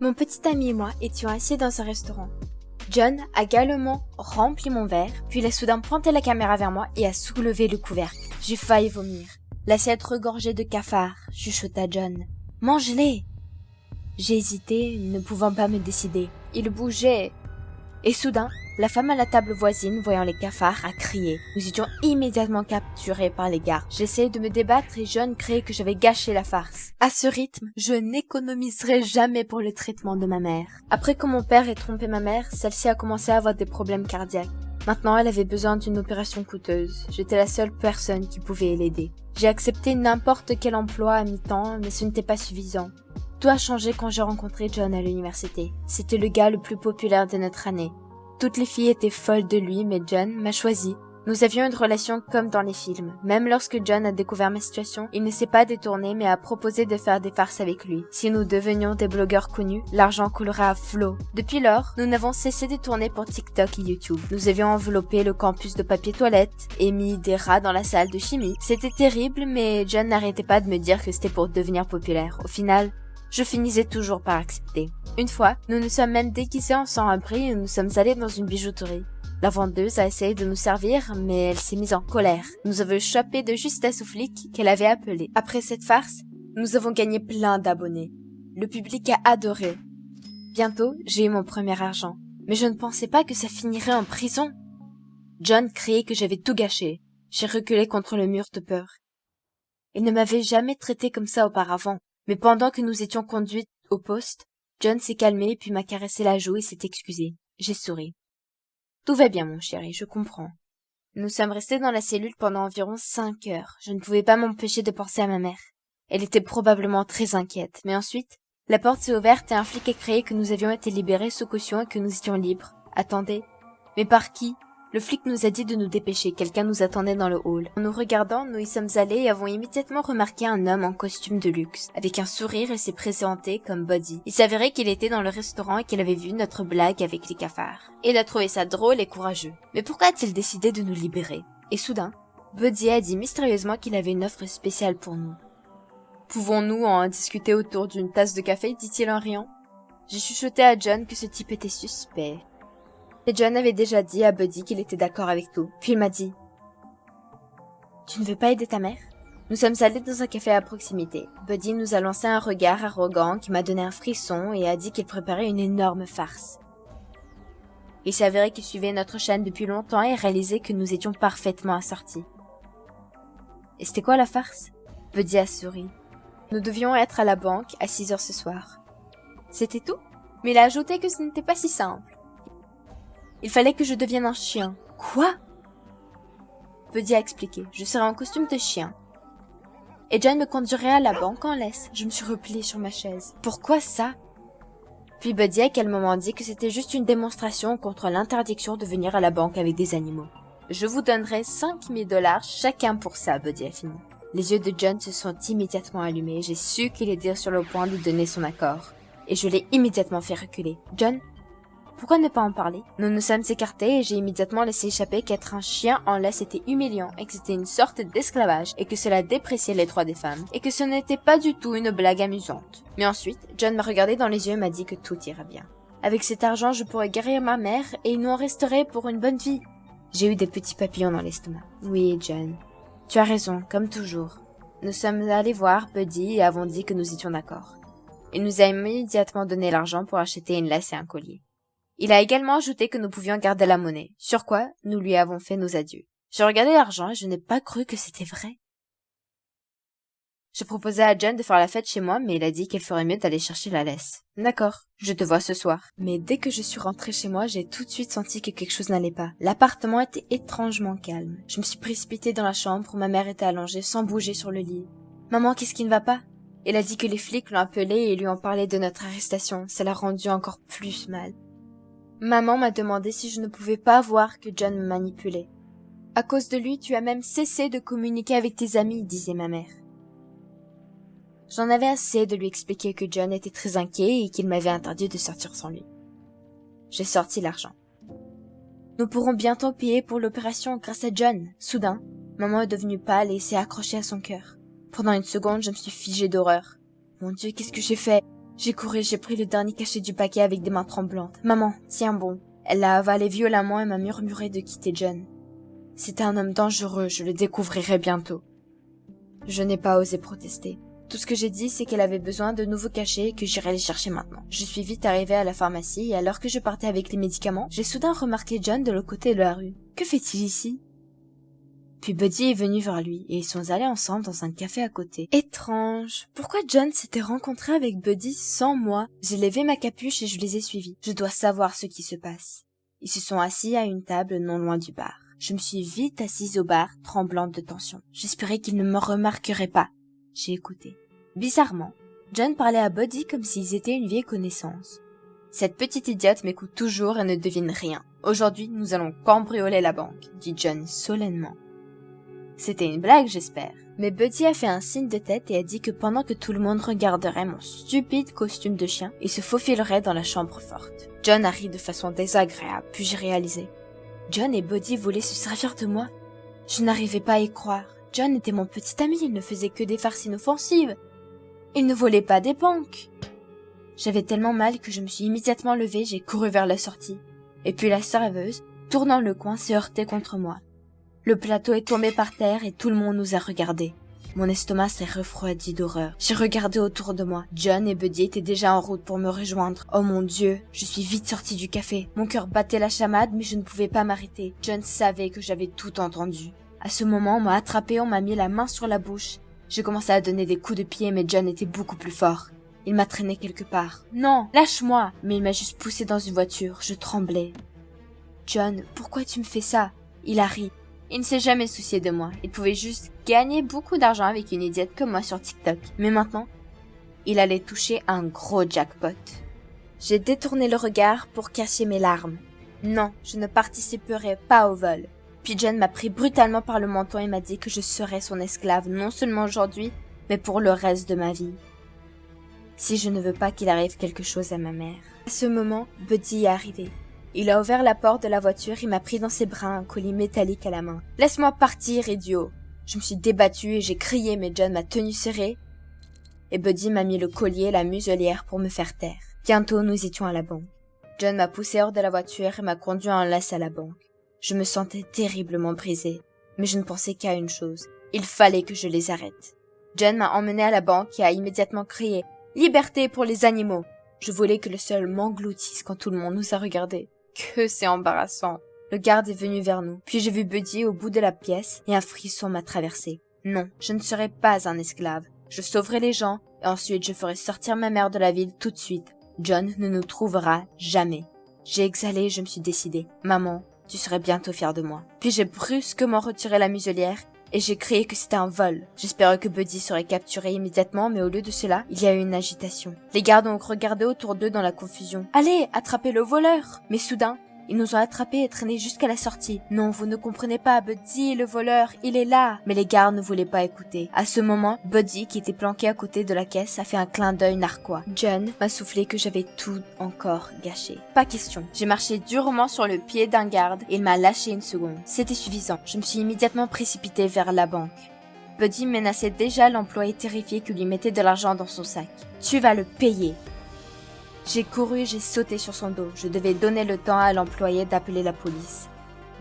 Mon petit ami et moi étions assis dans un restaurant. John a galement rempli mon verre, puis il a soudain pointé la caméra vers moi et a soulevé le couvercle. J'ai failli vomir. L'assiette regorgée de cafards, chuchota John. « Mange-les !» J'ai hésité, ne pouvant pas me décider. Il bougeait. Et soudain, la femme à la table voisine, voyant les cafards, a crié. Nous étions immédiatement capturés par les gardes. J'essayais de me débattre et John criait que j'avais gâché la farce. À ce rythme, je n'économiserai jamais pour le traitement de ma mère. Après que mon père ait trompé ma mère, celle-ci a commencé à avoir des problèmes cardiaques. Maintenant, elle avait besoin d'une opération coûteuse. J'étais la seule personne qui pouvait l'aider. J'ai accepté n'importe quel emploi à mi-temps, mais ce n'était pas suffisant. Tout a changé quand j'ai rencontré John à l'université. C'était le gars le plus populaire de notre année. Toutes les filles étaient folles de lui, mais John m'a choisi. Nous avions une relation comme dans les films. Même lorsque John a découvert ma situation, il ne s'est pas détourné mais a proposé de faire des farces avec lui. Si nous devenions des blogueurs connus, l'argent coulerait à flot. Depuis lors, nous n'avons cessé de tourner pour TikTok et YouTube. Nous avions enveloppé le campus de papier toilette et mis des rats dans la salle de chimie. C'était terrible, mais John n'arrêtait pas de me dire que c'était pour devenir populaire. Au final, je finissais toujours par accepter. Une fois, nous nous sommes même déguisés en sans-abri et nous sommes allés dans une bijouterie. La vendeuse a essayé de nous servir, mais elle s'est mise en colère. Nous avons échappé de justesse aux flics qu'elle avait appelés. Après cette farce, nous avons gagné plein d'abonnés. Le public a adoré. Bientôt, j'ai eu mon premier argent. Mais je ne pensais pas que ça finirait en prison. John criait que j'avais tout gâché. J'ai reculé contre le mur de peur. Il ne m'avait jamais traité comme ça auparavant. Mais pendant que nous étions conduites au poste, John s'est calmé puis m'a caressé la joue et s'est excusé. J'ai souri. Tout va bien, mon chéri, je comprends. Nous sommes restés dans la cellule pendant environ 5 heures. Je ne pouvais pas m'empêcher de penser à ma mère. Elle était probablement très inquiète. Mais ensuite, la porte s'est ouverte et un flic a crié que nous avions été libérés sous caution et que nous étions libres. Attendez. Mais par qui? Le flic nous a dit de nous dépêcher, quelqu'un nous attendait dans le hall. En nous regardant, nous y sommes allés et avons immédiatement remarqué un homme en costume de luxe. Avec un sourire, il s'est présenté comme Buddy. Il s'avérait qu'il était dans le restaurant et qu'il avait vu notre blague avec les cafards. Il a trouvé ça drôle et courageux. Mais pourquoi a-t-il décidé de nous libérer? Et soudain, Buddy a dit mystérieusement qu'il avait une offre spéciale pour nous. Pouvons-nous en discuter autour d'une tasse de café, dit-il en riant. J'ai chuchoté à John que ce type était suspect. Et John avait déjà dit à Buddy qu'il était d'accord avec tout. Puis il m'a dit « Tu ne veux pas aider ta mère ?» Nous sommes allés dans un café à proximité. Buddy nous a lancé un regard arrogant qui m'a donné un frisson et a dit qu'il préparait une énorme farce. Il s'avérait qu'il suivait notre chaîne depuis longtemps et réalisait que nous étions parfaitement assortis. « Et c'était quoi la farce ?» Buddy a souri. « Nous devions être à la banque à 6 heures ce soir. » C'était tout, mais il a ajouté que ce n'était pas si simple. Il fallait que je devienne un chien. Quoi? Buddy a expliqué. Je serais en costume de chien. Et John me conduirait à la banque en laisse. Je me suis repliée sur ma chaise. Pourquoi ça? Puis Buddy a calmement dit que c'était juste une démonstration contre l'interdiction de venir à la banque avec des animaux. Je vous donnerai 5000 $ chacun pour ça, Buddy a fini. Les yeux de John se sont immédiatement allumés. J'ai su qu'il était sur le point de donner son accord. Et je l'ai immédiatement fait reculer. John? Pourquoi ne pas en parler? Nous nous sommes écartés et j'ai immédiatement laissé échapper qu'être un chien en laisse était humiliant et que c'était une sorte d'esclavage et que cela dépréciait les droits des femmes et que ce n'était pas du tout une blague amusante. Mais ensuite, John m'a regardé dans les yeux et m'a dit que tout ira bien. Avec cet argent, je pourrais guérir ma mère et il nous en resterait pour une bonne vie. J'ai eu des petits papillons dans l'estomac. Oui, John. Tu as raison, comme toujours. Nous sommes allés voir Buddy et avons dit que nous étions d'accord. Il nous a immédiatement donné l'argent pour acheter une laisse et un collier. Il a également ajouté que nous pouvions garder la monnaie, sur quoi nous lui avons fait nos adieux. J'ai regardé l'argent et je n'ai pas cru que c'était vrai. Je proposais à John de faire la fête chez moi, mais il a dit qu'il ferait mieux d'aller chercher la laisse. D'accord, je te vois ce soir. Mais dès que je suis rentrée chez moi, j'ai tout de suite senti que quelque chose n'allait pas. L'appartement était étrangement calme. Je me suis précipitée dans la chambre où ma mère était allongée sans bouger sur le lit. « Maman, qu'est-ce qui ne va pas ?» Elle a dit que les flics l'ont appelée et lui ont parlé de notre arrestation. Ça l'a rendu encore plus mal. Maman m'a demandé si je ne pouvais pas voir que John me manipulait. « À cause de lui, tu as même cessé de communiquer avec tes amis, » disait ma mère. J'en avais assez de lui expliquer que John était très inquiet et qu'il m'avait interdit de sortir sans lui. J'ai sorti l'argent. Nous pourrons bientôt payer pour l'opération grâce à John. Soudain, maman est devenue pâle et s'est accrochée à son cœur. Pendant une seconde, je me suis figée d'horreur. Mon Dieu, qu'est-ce que j'ai fait? J'ai couru, j'ai pris le dernier cachet du paquet avec des mains tremblantes. « Maman, tiens bon. » Elle l'a avalé violemment et m'a murmuré de quitter John. C'était un homme dangereux, je le découvrirai bientôt. Je n'ai pas osé protester. Tout ce que j'ai dit, c'est qu'elle avait besoin de nouveaux cachets et que j'irais les chercher maintenant. Je suis vite arrivée à la pharmacie et alors que je partais avec les médicaments, j'ai soudain remarqué John de l'autre côté de la rue. Que fait-il ici? Puis Buddy est venu vers lui et ils sont allés ensemble dans un café à côté. Étrange. Pourquoi John s'était rencontré avec Buddy sans moi? J'ai levé ma capuche et je les ai suivis. Je dois savoir ce qui se passe. Ils se sont assis à une table non loin du bar. Je me suis vite assise au bar, tremblante de tension. J'espérais qu'ils ne me remarqueraient pas. J'ai écouté. Bizarrement, John parlait à Buddy comme s'ils étaient une vieille connaissance. Cette petite idiote m'écoute toujours et ne devine rien. Aujourd'hui, nous allons cambrioler la banque, dit John solennellement. C'était une blague, j'espère. Mais Buddy a fait un signe de tête et a dit que pendant que tout le monde regarderait mon stupide costume de chien, il se faufilerait dans la chambre forte. John a ri de façon désagréable, puis j'ai réalisé. John et Buddy voulaient se servir de moi. Je n'arrivais pas à y croire. John était mon petit ami, il ne faisait que des farces inoffensives. Il ne volait pas des banques. J'avais tellement mal que je me suis immédiatement levée, j'ai couru vers la sortie. Et puis la serveuse, tournant le coin, s'est heurtée contre moi. Le plateau est tombé par terre et tout le monde nous a regardés. Mon estomac s'est refroidi d'horreur. J'ai regardé autour de moi. John et Buddy étaient déjà en route pour me rejoindre. Oh mon Dieu, je suis vite sortie du café. Mon cœur battait la chamade, mais je ne pouvais pas m'arrêter. John savait que j'avais tout entendu. À ce moment, on m'a attrapé, on m'a mis la main sur la bouche. J'ai commencé à donner des coups de pied, mais John était beaucoup plus fort. Il m'a traîné quelque part. Non, lâche-moi! Mais il m'a juste poussé dans une voiture. Je tremblais. John, pourquoi tu me fais ça? Il a ri. Il ne s'est jamais soucié de moi. Il pouvait juste gagner beaucoup d'argent avec une idiote comme moi sur TikTok. Mais maintenant, il allait toucher un gros jackpot. J'ai détourné le regard pour cacher mes larmes. Non, je ne participerai pas au vol. Puis John m'a pris brutalement par le menton et m'a dit que je serais son esclave non seulement aujourd'hui, mais pour le reste de ma vie. Si je ne veux pas qu'il arrive quelque chose à ma mère. À ce moment, Buddy est arrivé. Il a ouvert la porte de la voiture et m'a pris dans ses bras un colis métallique à la main. « Laisse-moi partir, idiot !» Je me suis débattue et j'ai crié, mais John m'a tenu serré. Et Buddy m'a mis le collier et la muselière pour me faire taire. Bientôt, nous étions à la banque. John m'a poussé hors de la voiture et m'a conduit en laisse à la banque. Je me sentais terriblement brisée, mais je ne pensais qu'à une chose. Il fallait que je les arrête. John m'a emmené à la banque et a immédiatement crié « Liberté pour les animaux !» Je voulais que le sol m'engloutisse quand tout le monde nous a regardés. Que c'est embarrassant. Le garde est venu vers nous, puis j'ai vu Buddy au bout de la pièce et un frisson m'a traversé. Non, je ne serai pas un esclave. Je sauverai les gens et ensuite je ferai sortir ma mère de la ville tout de suite. John ne nous trouvera jamais. J'ai exhalé et je me suis décidée. Maman, tu serais bientôt fière de moi. Puis j'ai brusquement retiré la muselière et j'ai crié que c'était un vol. J'espérais que Buddy serait capturé immédiatement, mais au lieu de cela, il y a eu une agitation. Les gardes ont regardé autour d'eux dans la confusion. « Allez, attrapez le voleur !» Mais soudain, ils nous ont attrapés et traînés jusqu'à la sortie. « Non, vous ne comprenez pas, Buddy, le voleur, il est là !» Mais les gardes ne voulaient pas écouter. À ce moment, Buddy, qui était planqué à côté de la caisse, a fait un clin d'œil narquois. John m'a soufflé que j'avais tout encore gâché. Pas question. J'ai marché durement sur le pied d'un garde et il m'a lâché une seconde. C'était suffisant. Je me suis immédiatement précipitée vers la banque. Buddy menaçait déjà l'employé terrifié qui lui mettait de l'argent dans son sac. « Tu vas le payer !» J'ai couru et j'ai sauté sur son dos. Je devais donner le temps à l'employé d'appeler la police.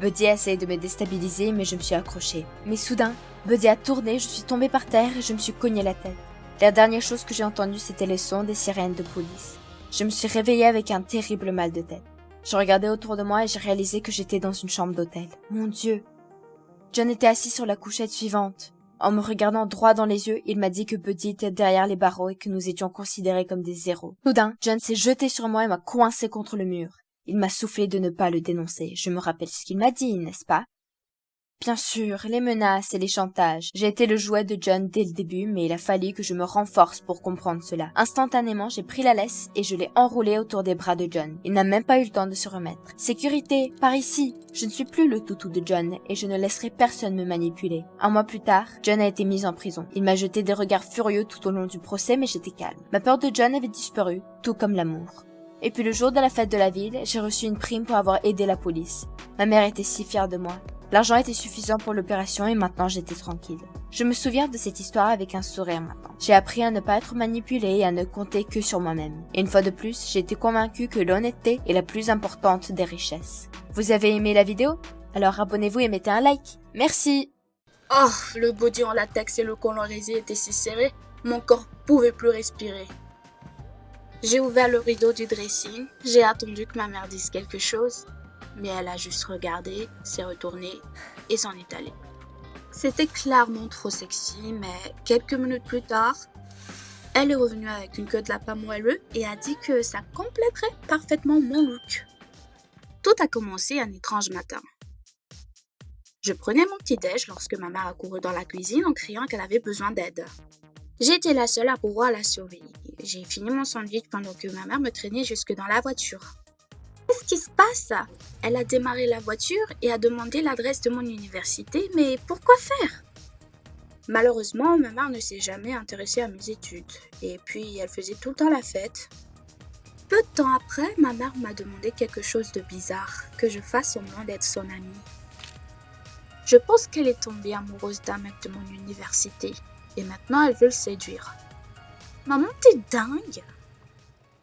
Buddy a essayé de me déstabiliser, mais je me suis accrochée. Mais soudain, Buddy a tourné, je suis tombée par terre et je me suis cogné la tête. La dernière chose que j'ai entendue, c'était les sons des sirènes de police. Je me suis réveillée avec un terrible mal de tête. Je regardais autour de moi et j'ai réalisé que j'étais dans une chambre d'hôtel. Mon Dieu! John était assis sur la couchette suivante. En me regardant droit dans les yeux, il m'a dit que Buddy était derrière les barreaux et que nous étions considérés comme des héros. Soudain, John s'est jeté sur moi et m'a coincé contre le mur. Il m'a soufflé de ne pas le dénoncer. Je me rappelle ce qu'il m'a dit, n'est-ce pas? Bien sûr, les menaces et les chantages. J'ai été le jouet de John dès le début, mais il a fallu que je me renforce pour comprendre cela. Instantanément, j'ai pris la laisse et je l'ai enroulée autour des bras de John. Il n'a même pas eu le temps de se remettre. Sécurité, par ici! Je ne suis plus le toutou de John et je ne laisserai personne me manipuler. Un mois plus tard, John a été mis en prison. Il m'a jeté des regards furieux tout au long du procès, mais j'étais calme. Ma peur de John avait disparu, tout comme l'amour. Et puis le jour de la fête de la ville, j'ai reçu une prime pour avoir aidé la police. Ma mère était si fière de moi. L'argent était suffisant pour l'opération et maintenant j'étais tranquille. Je me souviens de cette histoire avec un sourire maintenant. J'ai appris à ne pas être manipulée et à ne compter que sur moi-même. Et une fois de plus, j'ai été convaincue que l'honnêteté est la plus importante des richesses. Vous avez aimé la vidéo? Alors abonnez-vous et mettez un like. Merci! Oh, le body en latex et le colorisé étaient si serrés, mon corps pouvait plus respirer. J'ai ouvert le rideau du dressing, j'ai attendu que ma mère dise quelque chose, mais elle a juste regardé, s'est retournée et s'en est allée. C'était clairement trop sexy, mais quelques minutes plus tard, elle est revenue avec une queue de lapin moelleux et a dit que ça compléterait parfaitement mon look. Tout a commencé un étrange matin. Je prenais mon petit-déj lorsque ma mère a couru dans la cuisine en criant qu'elle avait besoin d'aide. J'étais la seule à pouvoir la surveiller. J'ai fini mon sandwich pendant que ma mère me traînait jusque dans la voiture. Qu'est-ce qui se passe? Elle a démarré la voiture et a demandé l'adresse de mon université, mais pourquoi faire? Malheureusement, ma mère ne s'est jamais intéressée à mes études, et puis elle faisait tout le temps la fête. Peu de temps après, ma mère m'a demandé quelque chose de bizarre, que je fasse semblant d'être son amie. Je pense qu'elle est tombée amoureuse d'un mec de mon université, et maintenant elle veut le séduire. Maman, t'es dingue!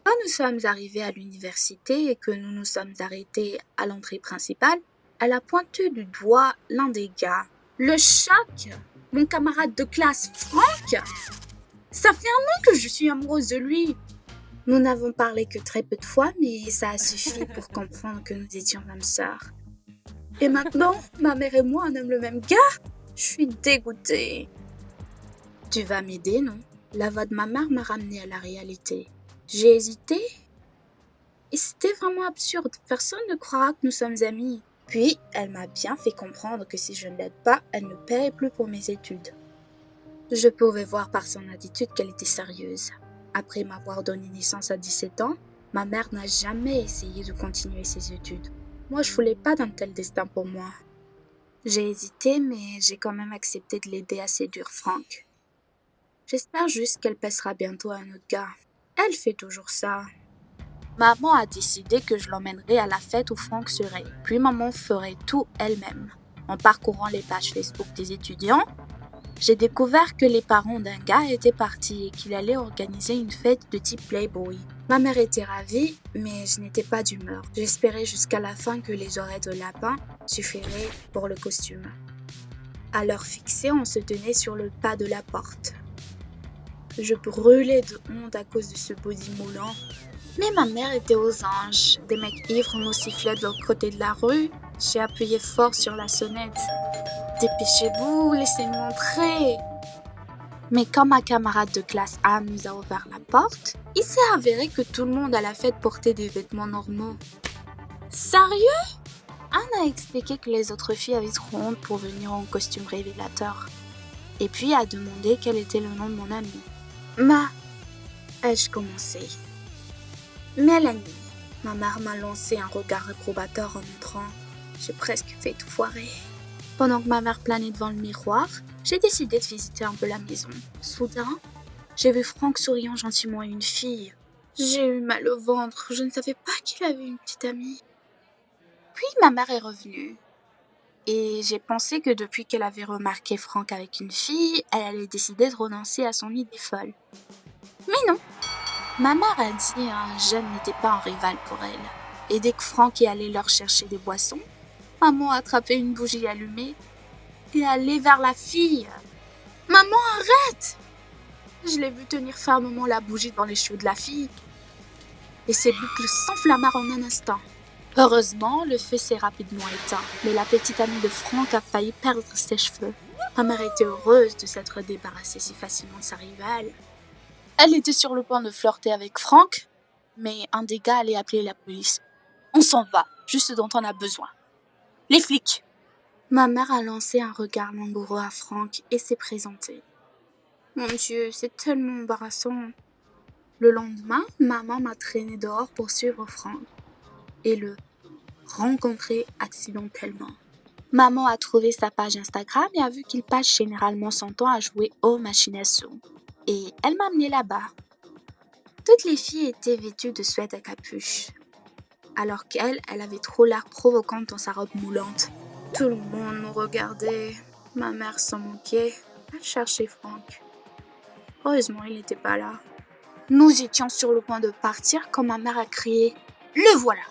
Quand nous sommes arrivés à l'université et que nous nous sommes arrêtés à l'entrée principale, elle a pointé du doigt l'un des gars. Le choc! Mon camarade de classe, Franck! Ça fait un an que je suis amoureuse de lui! Nous n'avons parlé que très peu de fois, mais ça a suffi pour comprendre que nous étions âmes sœurs. Et maintenant, ma mère et moi, on aime le même gars? Je suis dégoûtée. Tu vas m'aider, non? La voix de ma mère m'a ramenée à la réalité. J'ai hésité. Et c'était vraiment absurde. Personne ne croira que nous sommes amis. Puis, elle m'a bien fait comprendre que si je ne l'aide pas, elle ne paierait plus pour mes études. Je pouvais voir par son attitude qu'elle était sérieuse. Après m'avoir donné naissance à 17 ans, ma mère n'a jamais essayé de continuer ses études. Moi, je voulais pas d'un tel destin pour moi. J'ai hésité, mais j'ai quand même accepté de l'aider à séduire Franck. J'espère juste qu'elle passera bientôt à un autre gars. Elle fait toujours ça. Maman a décidé que je l'emmènerais à la fête où Franck serait, puis maman ferait tout elle-même. En parcourant les pages Facebook des étudiants, j'ai découvert que les parents d'un gars étaient partis et qu'il allait organiser une fête de type Playboy. Ma mère était ravie, mais je n'étais pas d'humeur. J'espérais jusqu'à la fin que les oreilles de lapin suffiraient pour le costume. À l'heure fixée, on se tenait sur le pas de la porte. Je brûlais de honte à cause de ce body moulant. Mais ma mère était aux anges. Des mecs ivres nous sifflaient de l'autre côté de la rue. J'ai appuyé fort sur la sonnette. Dépêchez-vous, laissez-nous entrer. Mais quand ma camarade de classe Anne nous a ouvert la porte, il s'est avéré que tout le monde à la fête portait des vêtements normaux. Sérieux? Anne a expliqué que les autres filles avaient trop honte pour venir en costume révélateur. Et puis a demandé quel était le nom de mon amie. Ai-je commencé? Mélanie. Ma mère m'a lancé un regard réprobateur en entrant. J'ai presque fait tout foirer. Pendant que ma mère planait devant le miroir, j'ai décidé de visiter un peu la maison. Soudain, j'ai vu Franck souriant gentiment à une fille. J'ai eu mal au ventre, je ne savais pas qu'il avait une petite amie. Puis ma mère est revenue. Et j'ai pensé que depuis qu'elle avait remarqué Franck avec une fille, elle allait décider de renoncer à son idée folle. Mais non. Ma mère a dit un jeune n'était pas un rival pour elle. Et dès que Franck est allé leur chercher des boissons, maman a attrapé une bougie allumée et allé vers la fille. Maman, arrête! Je l'ai vu tenir fermement la bougie dans les cheveux de la fille. Et ses boucles s'enflammèrent en un instant. Heureusement, le feu s'est rapidement éteint, mais la petite amie de Franck a failli perdre ses cheveux. Ma mère était heureuse de s'être débarrassée si facilement de sa rivale. Elle était sur le point de flirter avec Franck, mais un des gars allait appeler la police. On s'en va, juste ce dont on a besoin. Les flics! Ma mère a lancé un regard langoureux à Franck et s'est présentée. Mon Dieu, c'est tellement embarrassant. Le lendemain, maman m'a traîné dehors pour suivre Franck et le rencontrer accidentellement. Maman a trouvé sa page Instagram et a vu qu'il passe généralement son temps à jouer aux machines à sous. Et elle m'a amenée là-bas. Toutes les filles étaient vêtues de sweats à capuche, alors qu'elle avait trop l'air provocante dans sa robe moulante. Tout le monde nous regardait. Ma mère s'en moquait. Elle cherchait Franck. Heureusement, il n'était pas là. Nous étions sur le point de partir quand ma mère a crié « Le voilà !»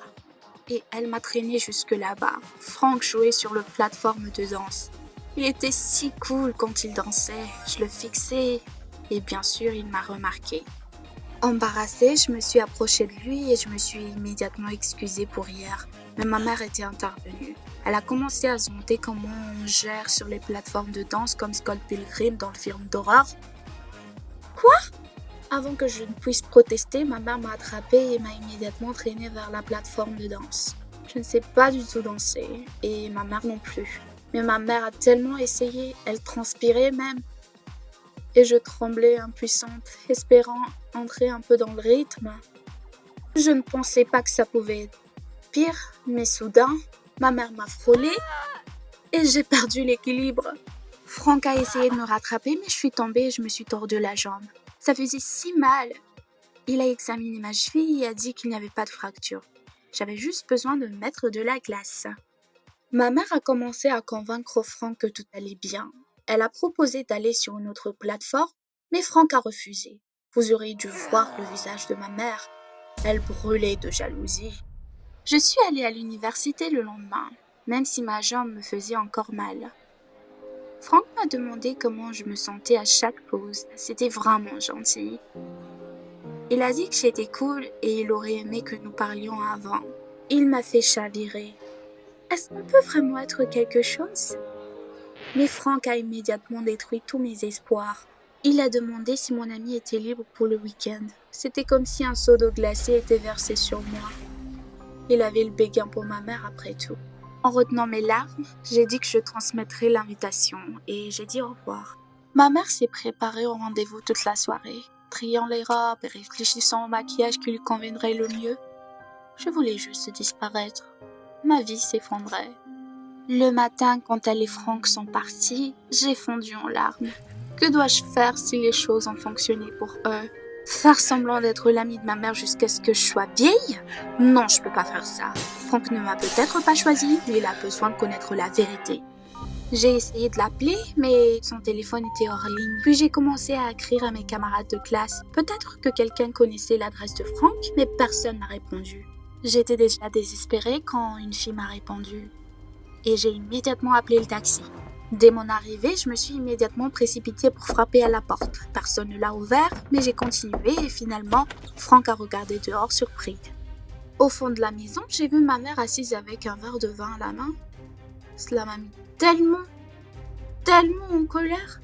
Et elle m'a traîné jusque là-bas. Franck jouait sur le plateforme de danse. Il était si cool quand il dansait. Je le fixais et bien sûr, il m'a remarqué. Embarrassée, je me suis approchée de lui et je me suis immédiatement excusée pour hier. Mais ma mère était intervenue. Elle a commencé à se demander comment on gère sur les plateformes de danse comme Scott Pilgrim dans le film d'horreur. Quoi ? Avant que je ne puisse protester, ma mère m'a attrapée et m'a immédiatement traînée vers la plateforme de danse. Je ne sais pas du tout danser et ma mère non plus. Mais ma mère a tellement essayé, elle transpirait même. Et je tremblais impuissante, espérant entrer un peu dans le rythme. Je ne pensais pas que ça pouvait être pire, mais soudain, ma mère m'a frôlée et j'ai perdu l'équilibre. Franck a essayé de me rattraper, mais je suis tombée et je me suis tordu la jambe. Ça faisait si mal. Il a examiné ma cheville et a dit qu'il n'y avait pas de fracture. J'avais juste besoin de mettre de la glace. Ma mère a commencé à convaincre Franck que tout allait bien. Elle a proposé d'aller sur une autre plateforme, mais Franck a refusé. Vous auriez dû voir le visage de ma mère. Elle brûlait de jalousie. Je suis allée à l'université le lendemain, même si ma jambe me faisait encore mal. Franck m'a demandé comment je me sentais à chaque pause. C'était vraiment gentil. Il a dit que j'étais cool et il aurait aimé que nous parlions avant. Il m'a fait chavirer. Est-ce qu'on peut vraiment être quelque chose ? Mais Franck a immédiatement détruit tous mes espoirs. Il a demandé si mon ami était libre pour le week-end. C'était comme si un seau d'eau glacée était versé sur moi. Il avait le béguin pour ma mère après tout. En retenant mes larmes, j'ai dit que je transmettrais l'invitation et j'ai dit au revoir. Ma mère s'est préparée au rendez-vous toute la soirée, triant les robes et réfléchissant au maquillage qui lui conviendrait le mieux. Je voulais juste disparaître. Ma vie s'effondrait. Le matin, quand elle et Franck sont partis, j'ai fondu en larmes. Que dois-je faire si les choses ont fonctionné pour eux ? Faire semblant d'être l'ami de ma mère jusqu'à ce que je sois vieille ? Non, je peux pas faire ça. Franck ne m'a peut-être pas choisi, mais il a besoin de connaître la vérité. J'ai essayé de l'appeler, mais son téléphone était hors ligne. Puis j'ai commencé à écrire à mes camarades de classe. Peut-être que quelqu'un connaissait l'adresse de Franck, mais personne n'a répondu. J'étais déjà désespérée quand une fille m'a répondu. Et j'ai immédiatement appelé le taxi. Dès mon arrivée, je me suis immédiatement précipitée pour frapper à la porte. Personne ne l'a ouvert, mais j'ai continué et finalement, Franck a regardé dehors surpris. Au fond de la maison, j'ai vu ma mère assise avec un verre de vin à la main. Cela m'a mis tellement en colère.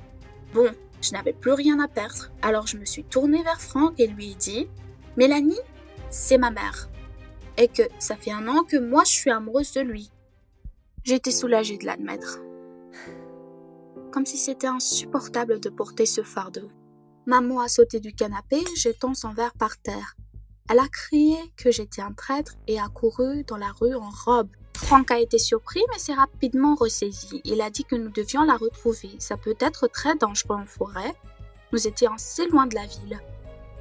Bon, je n'avais plus rien à perdre, alors je me suis tournée vers Franck et lui ai dit « Mélanie, c'est ma mère. Et que ça fait 1 an que moi je suis amoureuse de lui. » J'étais soulagée de l'admettre. Comme si c'était insupportable de porter ce fardeau. Maman a sauté du canapé, jetant son verre par terre. Elle a crié que j'étais un traître et a couru dans la rue en robe. Franck a été surpris mais s'est rapidement ressaisi. Il a dit que nous devions la retrouver. Ça peut être très dangereux en forêt. Nous étions assez loin de la ville.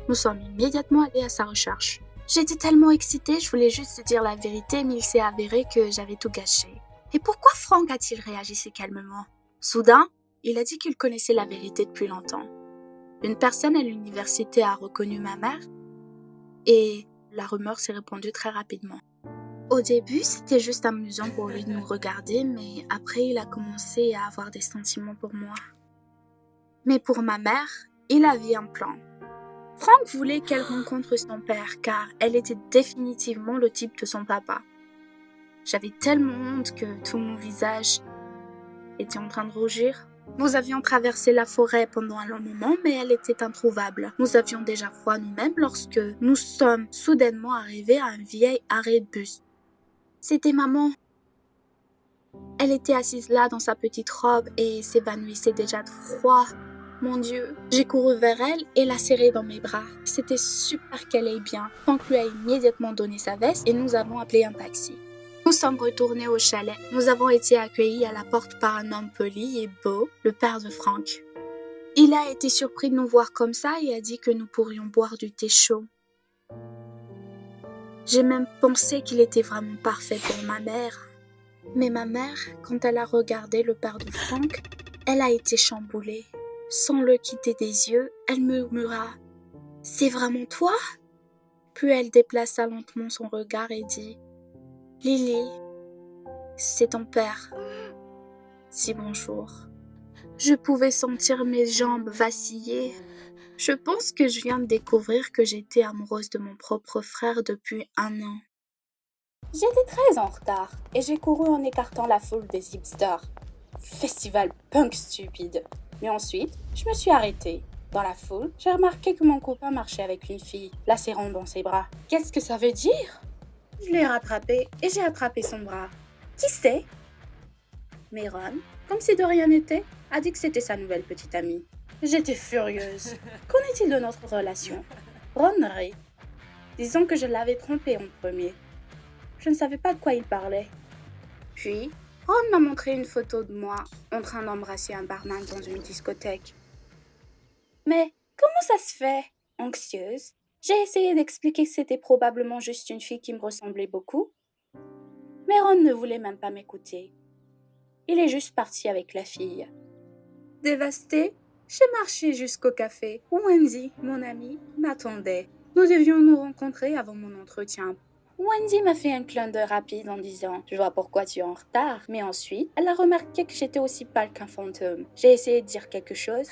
Nous sommes immédiatement allés à sa recherche. J'étais tellement excitée, je voulais juste dire la vérité, mais il s'est avéré que j'avais tout gâché. Et pourquoi Franck a-t-il réagi si calmement ? Soudain, il a dit qu'il connaissait la vérité depuis longtemps. Une personne à l'université a reconnu ma mère et la rumeur s'est répandue très rapidement. Au début, c'était juste amusant pour lui de nous regarder, mais après, il a commencé à avoir des sentiments pour moi. Mais pour ma mère, il avait un plan. Franck voulait qu'elle rencontre son père, car elle était définitivement le type de son papa. J'avais tellement honte que tout mon visage était en train de rougir. Nous avions traversé la forêt pendant un long moment, mais elle était introuvable. Nous avions déjà froid nous-mêmes lorsque nous sommes soudainement arrivés à un vieil arrêt de bus. C'était maman. Elle était assise là dans sa petite robe et s'évanouissait déjà de froid. Mon Dieu, j'ai couru vers elle et la serré dans mes bras. C'était super qu'elle aille bien. Franck lui a immédiatement donné sa veste et nous avons appelé un taxi. Nous sommes retournés au chalet. Nous avons été accueillis à la porte par un homme poli et beau, le père de Franck. Il a été surpris de nous voir comme ça et a dit que nous pourrions boire du thé chaud. J'ai même pensé qu'il était vraiment parfait pour ma mère. Mais ma mère, quand elle a regardé le père de Franck, elle a été chamboulée. Sans le quitter des yeux, elle murmura « C'est vraiment toi ?» Puis elle déplaça lentement son regard et dit « Lily, c'est ton père. Dis bonjour. » Je pouvais sentir mes jambes vaciller. Je pense que je viens de découvrir que j'étais amoureuse de mon propre frère depuis 1 an. J'étais très en retard et j'ai couru en écartant la foule des hipsters. Festival punk stupide. Mais ensuite, je me suis arrêtée. Dans la foule, j'ai remarqué que mon copain marchait avec une fille, la serrant dans ses bras. Qu'est-ce que ça veut dire? Je l'ai rattrapé et j'ai attrapé son bras. Qui c'est? Mais Ron, comme si de rien n'était, a dit que c'était sa nouvelle petite amie. J'étais furieuse. Qu'en est-il de notre relation? Ron rit. Disons que je l'avais trompé en premier. Je ne savais pas de quoi il parlait. Puis, Ron m'a montré une photo de moi en train d'embrasser un barman dans une discothèque. Mais comment ça se fait? Anxieuse, j'ai essayé d'expliquer que c'était probablement juste une fille qui me ressemblait beaucoup. Mais Ron ne voulait même pas m'écouter. Il est juste parti avec la fille. Dévastée, j'ai marché jusqu'au café où Wendy, mon amie, m'attendait. Nous devions nous rencontrer avant mon entretien. Wendy m'a fait un clin d'œil rapide en disant « Je vois pourquoi tu es en retard ». Mais ensuite, elle a remarqué que j'étais aussi pâle qu'un fantôme. J'ai essayé de dire quelque chose,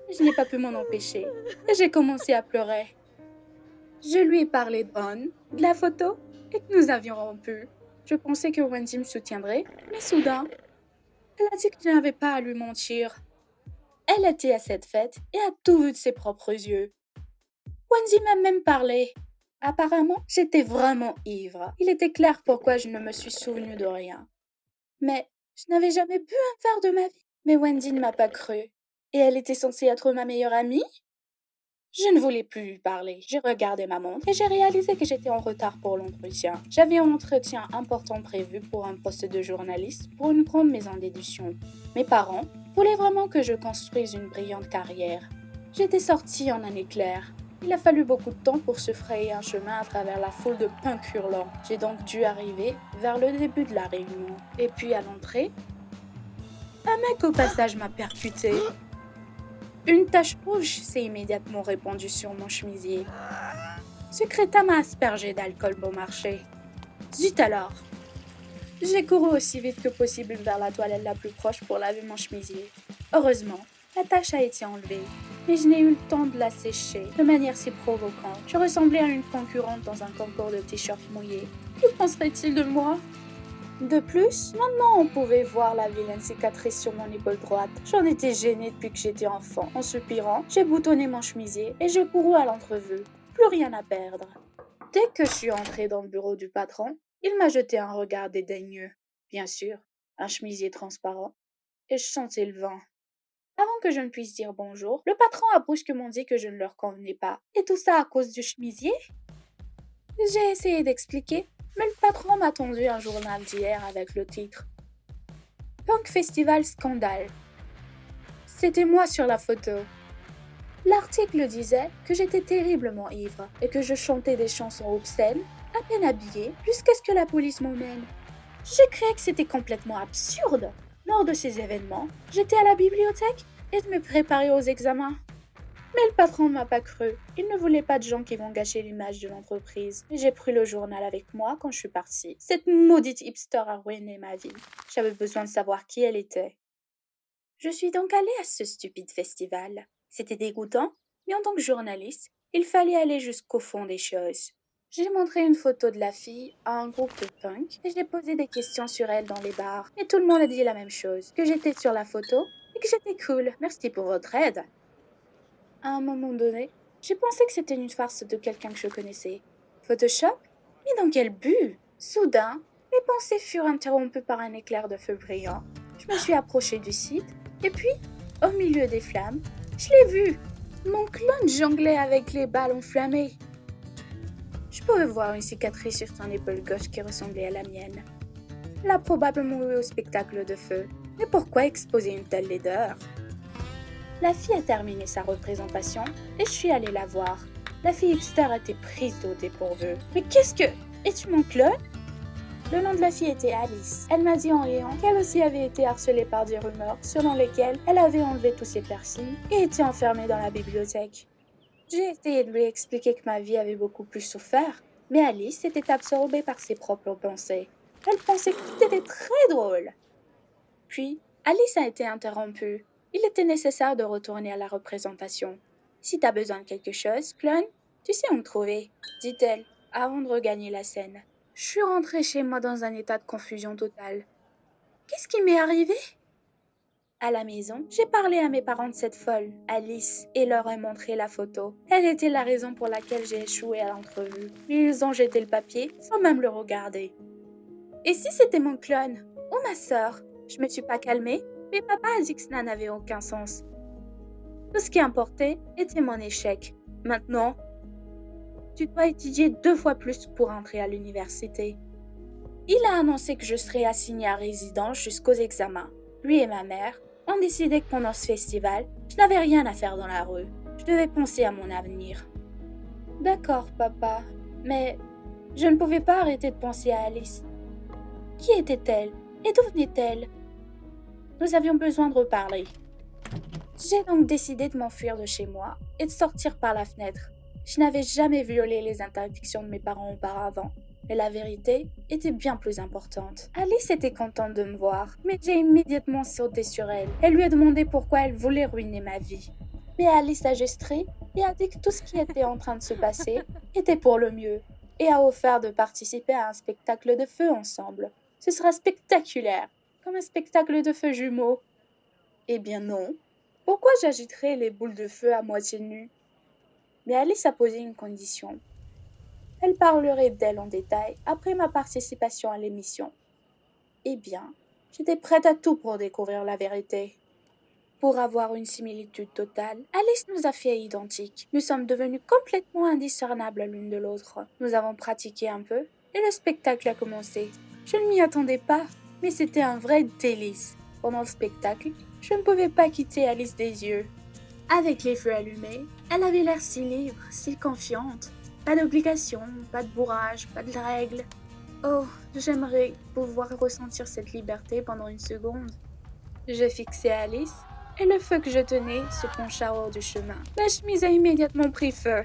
mais je n'ai pas pu m'en empêcher. Et j'ai commencé à pleurer. Je lui ai parlé de Ron, de la photo, et que nous avions rompu. Je pensais que Wendy me soutiendrait, mais soudain, elle a dit que je n'avais pas à lui mentir. Elle était à cette fête et a tout vu de ses propres yeux. Wendy m'a même parlé. Apparemment, j'étais vraiment ivre. Il était clair pourquoi je ne me suis souvenu de rien. Mais je n'avais jamais bu un verre de ma vie. Mais Wendy ne m'a pas cru. Et elle était censée être ma meilleure amie? Je ne voulais plus lui parler. J'ai regardé ma montre et j'ai réalisé que j'étais en retard pour l'entretien. J'avais un entretien important prévu pour un poste de journaliste pour une grande maison d'édition. Mes parents voulaient vraiment que je construise une brillante carrière. J'étais sortie en un éclair. Il a fallu beaucoup de temps pour se frayer un chemin à travers la foule de punks hurlants. J'ai donc dû arriver vers le début de la réunion. Et puis à l'entrée, un mec au passage m'a percuté. Une tache rouge s'est immédiatement répandue sur mon chemisier. Ce crétin m'a aspergé d'alcool bon marché. Zut alors! J'ai couru aussi vite que possible vers la toilette la plus proche pour laver mon chemisier. Heureusement, la tache a été enlevée, mais je n'ai eu le temps de la sécher de manière si provocante. Je ressemblais à une concurrente dans un concours de t-shirts mouillés. Que penserait-il de moi? De plus, maintenant on pouvait voir la vilaine cicatrice sur mon épaule droite. J'en étais gênée depuis que j'étais enfant. En soupirant, j'ai boutonné mon chemisier et je courus à l'entrevue. Plus rien à perdre. Dès que je suis entrée dans le bureau du patron, il m'a jeté un regard dédaigneux. Bien sûr, un chemisier transparent. Et je sentais le vent. Avant que je ne puisse dire bonjour, le patron a brusquement dit que je ne leur convenais pas. Et tout ça à cause du chemisier? J'ai essayé d'expliquer, mais le patron m'a tendu un journal d'hier avec le titre « Punk Festival Scandale ». C'était moi sur la photo. L'article disait que j'étais terriblement ivre et que je chantais des chansons obscènes, à peine habillée, jusqu'à ce que la police m'emmène. J'ai cru que c'était complètement absurde. Lors de ces événements, j'étais à la bibliothèque et je me préparais aux examens. Mais le patron ne m'a pas cru. Il ne voulait pas de gens qui vont gâcher l'image de l'entreprise. J'ai pris le journal avec moi quand je suis partie. Cette maudite hipster a ruiné ma vie. J'avais besoin de savoir qui elle était. Je suis donc allée à ce stupide festival. C'était dégoûtant, mais en tant que journaliste, il fallait aller jusqu'au fond des choses. J'ai montré une photo de la fille à un groupe de punk et j'ai posé des questions sur elle dans les bars. Et tout le monde a dit la même chose, que j'étais sur la photo et que j'étais cool. Merci pour votre aide. À un moment donné, j'ai pensé que c'était une farce de quelqu'un que je connaissais. Photoshop? Mais dans quel but? Soudain, mes pensées furent interrompues par un éclair de feu brillant. Je me suis approchée du site et puis, au milieu des flammes, je l'ai vu. Mon clone jonglait avec les balles enflammées. Je pouvais voir une cicatrice sur son épaule gauche qui ressemblait à la mienne. Elle a probablement eu au spectacle de feu. Mais pourquoi exposer une telle laideur? La fille a terminé sa représentation et je suis allée la voir. La fille hipster était prise au dépourvu. Mais qu'est-ce que... Es-tu mon clone? Le nom de la fille était Alice. Elle m'a dit en riant qu'elle aussi avait été harcelée par des rumeurs selon lesquelles elle avait enlevé tous ses piercings et était enfermée dans la bibliothèque. J'ai essayé de lui expliquer que ma vie avait beaucoup plus souffert, mais Alice était absorbée par ses propres pensées. Elle pensait que tout était très drôle. Puis, Alice a été interrompue. Il était nécessaire de retourner à la représentation. Si t'as besoin de quelque chose, clone, tu sais où me trouver, dit-elle, avant de regagner la scène. Je suis rentrée chez moi dans un état de confusion totale. Qu'est-ce qui m'est arrivé? À la maison, j'ai parlé à mes parents de cette folle, Alice, et leur ai montré la photo. Elle était la raison pour laquelle j'ai échoué à l'entrevue. Ils ont jeté le papier sans même le regarder. Et si c'était mon clone ou ma sœur? Je me suis pas calmée, mais papa a dit que cela n'avait aucun sens. Tout ce qui importait était mon échec. Maintenant, tu dois étudier 2 fois plus pour entrer à l'université. Il a annoncé que je serais assignée à résidence jusqu'aux examens. Lui et ma mère ont décidé que pendant ce festival, je n'avais rien à faire dans la rue. Je devais penser à mon avenir. D'accord, papa, mais je ne pouvais pas arrêter de penser à Alice. Qui était-elle et d'où venait-elle? Nous avions besoin de reparler. J'ai donc décidé de m'enfuir de chez moi et de sortir par la fenêtre. Je n'avais jamais violé les interdictions de mes parents auparavant, mais la vérité était bien plus importante. Alice était contente de me voir, mais j'ai immédiatement sauté sur elle et lui ai demandé pourquoi elle voulait ruiner ma vie. Mais Alice a gestré et a dit que tout ce qui était en train de se passer était pour le mieux et a offert de participer à un spectacle de feu ensemble. Ce sera spectaculaire, comme un spectacle de feu jumeau. Eh bien non. Pourquoi j'agiterais les boules de feu à moitié nues? Mais Alice a posé une condition. Elle parlerait d'elle en détail après ma participation à l'émission. Eh bien, j'étais prête à tout pour découvrir la vérité. Pour avoir une similitude totale, Alice nous a fait identiques. Nous sommes devenus complètement indiscernables l'une de l'autre. Nous avons pratiqué un peu et le spectacle a commencé. Je ne m'y attendais pas, mais c'était un vrai délice. Pendant le spectacle, je ne pouvais pas quitter Alice des yeux. Avec les feux allumés, elle avait l'air si libre, si confiante. Pas d'obligation, pas de bourrage, pas de règles. Oh, j'aimerais pouvoir ressentir cette liberté pendant une seconde. Je fixai Alice, et le feu que je tenais se pencha hors du chemin. Ma chemise a immédiatement pris feu.